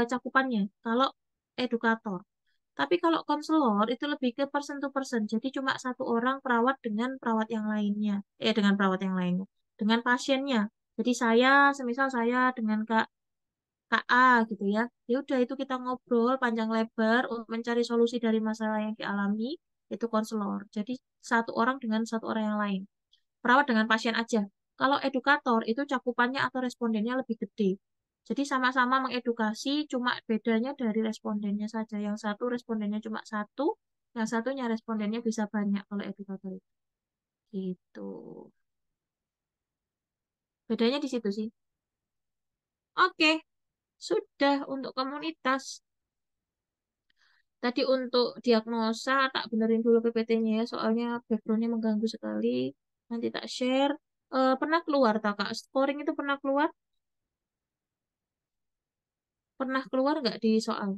cakupannya. Kalau edukator. Tapi kalau konselor itu lebih ke person to person. Jadi cuma satu orang perawat dengan perawat yang lainnya. Dengan perawat yang lainnya. Dengan pasiennya. Jadi semisal saya dengan KA gitu ya. Ya udah itu kita ngobrol panjang lebar untuk mencari solusi dari masalah yang dialami, itu konselor. Jadi satu orang dengan satu orang yang lain. Perawat dengan pasien aja. Kalau edukator itu cakupannya atau respondennya lebih gede. Jadi sama-sama mengedukasi, cuma bedanya dari respondennya saja. Yang satu respondennya cuma satu, yang satunya respondennya bisa banyak kalau edukator itu. Gitu. Bedanya di situ sih. Oke, sudah untuk komunitas. Tadi untuk diagnosa, tak benerin dulu PPT-nya ya, soalnya background-nya mengganggu sekali. Nanti tak share. Pernah keluar, tak, Kak? Scoring itu pernah keluar? Pernah keluar nggak di soal?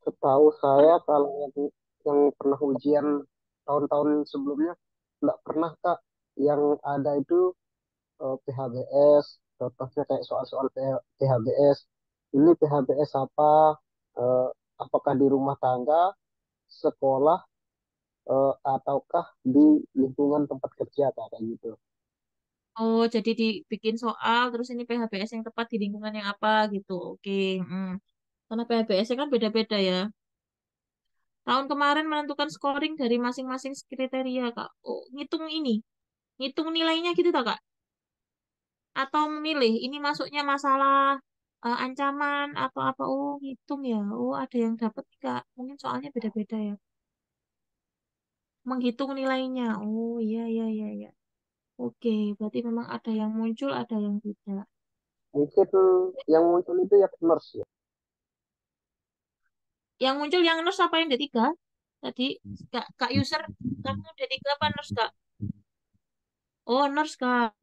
Setahu saya Pernah. kalau yang pernah ujian tahun-tahun sebelumnya nggak pernah Kak. Yang ada itu PHBS, contohnya kayak soal-soal PHBS. Ini PHBS apa? Eh, apakah di rumah tangga, sekolah, ataukah di lingkungan tempat kerja Kak, kayak gitu. Oh, jadi dibikin soal, terus ini PHBS yang tepat di lingkungan yang apa gitu. Oke. Karena PHBS-nya kan beda-beda ya. Tahun kemarin menentukan scoring dari masing-masing kriteria, Kak. Oh, ngitung ini. Ngitung nilainya gitu, tak, Kak? Atau memilih ini masuknya masalah ancaman atau apa. Oh, ngitung ya. Oh, ada yang dapat, Kak. Mungkin soalnya beda-beda ya. Menghitung nilainya. Oh, iya, iya, iya, iya. Oke, berarti memang ada yang muncul, ada yang tidak. Mungkin yang muncul itu ya nurse ya. Yang muncul yang nurse apa yang D3? Tadi, Kak user, kamu D3 apa nurse, Kak? Oh, nurse, Kak.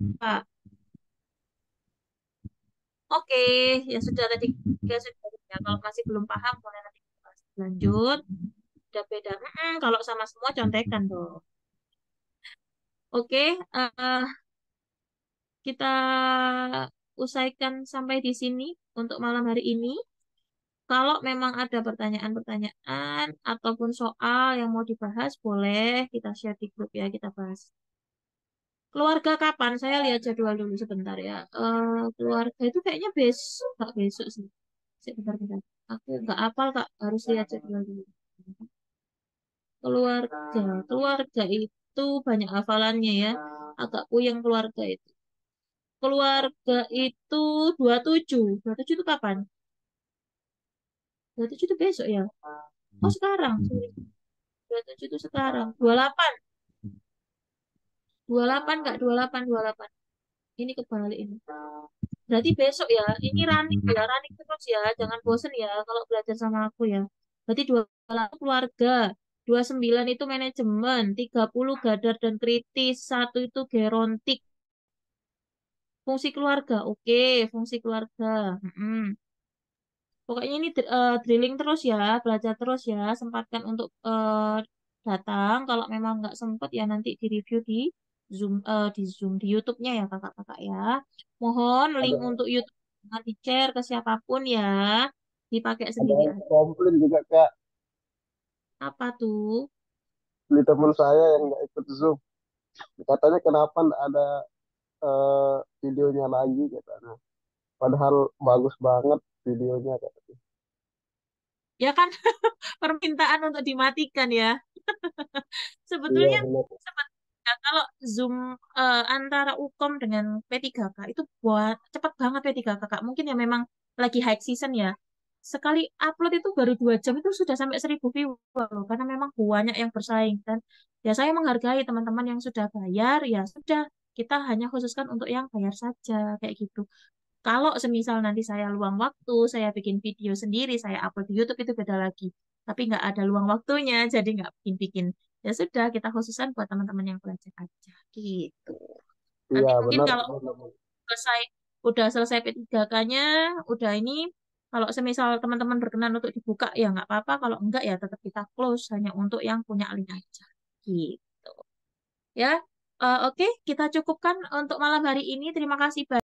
Oke, ya sudah tadi sudah ya. Kalau masih belum paham, boleh nanti kita lanjut. beda-beda. Kalau sama semua contekan dong. Oke, kita usaikan sampai di sini untuk malam hari ini. Kalau memang ada pertanyaan-pertanyaan ataupun soal yang mau dibahas, boleh kita share di grup ya, kita bahas. Keluarga kapan? Saya lihat jadwal dulu sebentar ya. Keluarga itu kayaknya besok, nggak besok sih. Sebentar-bentar. Aku nggak hafal, Kak. Harus lihat jadwal dulu. Keluarga itu banyak hafalannya ya. Agak puyeng keluarga itu. Keluarga itu 27. 27 itu kapan? 27 itu besok ya? Oh sekarang. Sorry. 27 itu sekarang. 28. 28 Kak, 28, 28. Ini kebalik ini. Berarti besok ya. Ini running ya, running terus ya. Jangan bosen ya kalau belajar sama aku ya. Berarti 28 keluarga. 29 itu manajemen. 30 gadar dan kritis. 1 itu gerontik. Fungsi keluarga. Oke, fungsi keluarga. Pokoknya ini drilling terus ya, belajar terus ya. Sempatkan untuk datang. Kalau memang nggak sempat ya nanti di review di Zoom di YouTube-nya ya kakak-kakak ya. Mohon link Ada untuk YouTube jangan di-share ke siapapun ya. Dipakai ada sendiri yang aja. komplain juga Kak, Apa tuh? di teman saya yang nggak ikut Zoom. Katanya kenapa nggak ada videonya lagi katanya. Padahal bagus banget videonya katanya. Ya kan permintaan untuk dimatikan ya. Iya Sebetulnya benar. sebetulnya kalau Zoom antara Ukom dengan P3K itu buat cepet banget P3K Kak. Mungkin ya memang lagi high season ya. Sekali upload itu baru 2 jam itu sudah sampai 1.000 viewer loh. Karena memang banyak yang bersaing kan. Ya saya menghargai teman-teman yang sudah bayar. Ya sudah kita hanya khususkan untuk yang bayar saja kayak gitu. Kalau semisal nanti saya luang waktu, saya bikin video sendiri, saya upload di YouTube itu beda lagi. Tapi nggak ada luang waktunya, jadi nggak bikin-bikin. Ya sudah, kita khususkan buat teman-teman yang belajar aja. Gitu. Iya Nanti mungkin benar. kalau Benar. selesai, udah selesai P3K-nya, udah ini, kalau semisal teman-teman berkenan untuk dibuka, ya nggak apa-apa. Kalau enggak, ya tetap kita close, hanya untuk yang punya link aja. Gitu. Ya, oke, kita cukupkan untuk malam hari ini. Terima kasih banyak.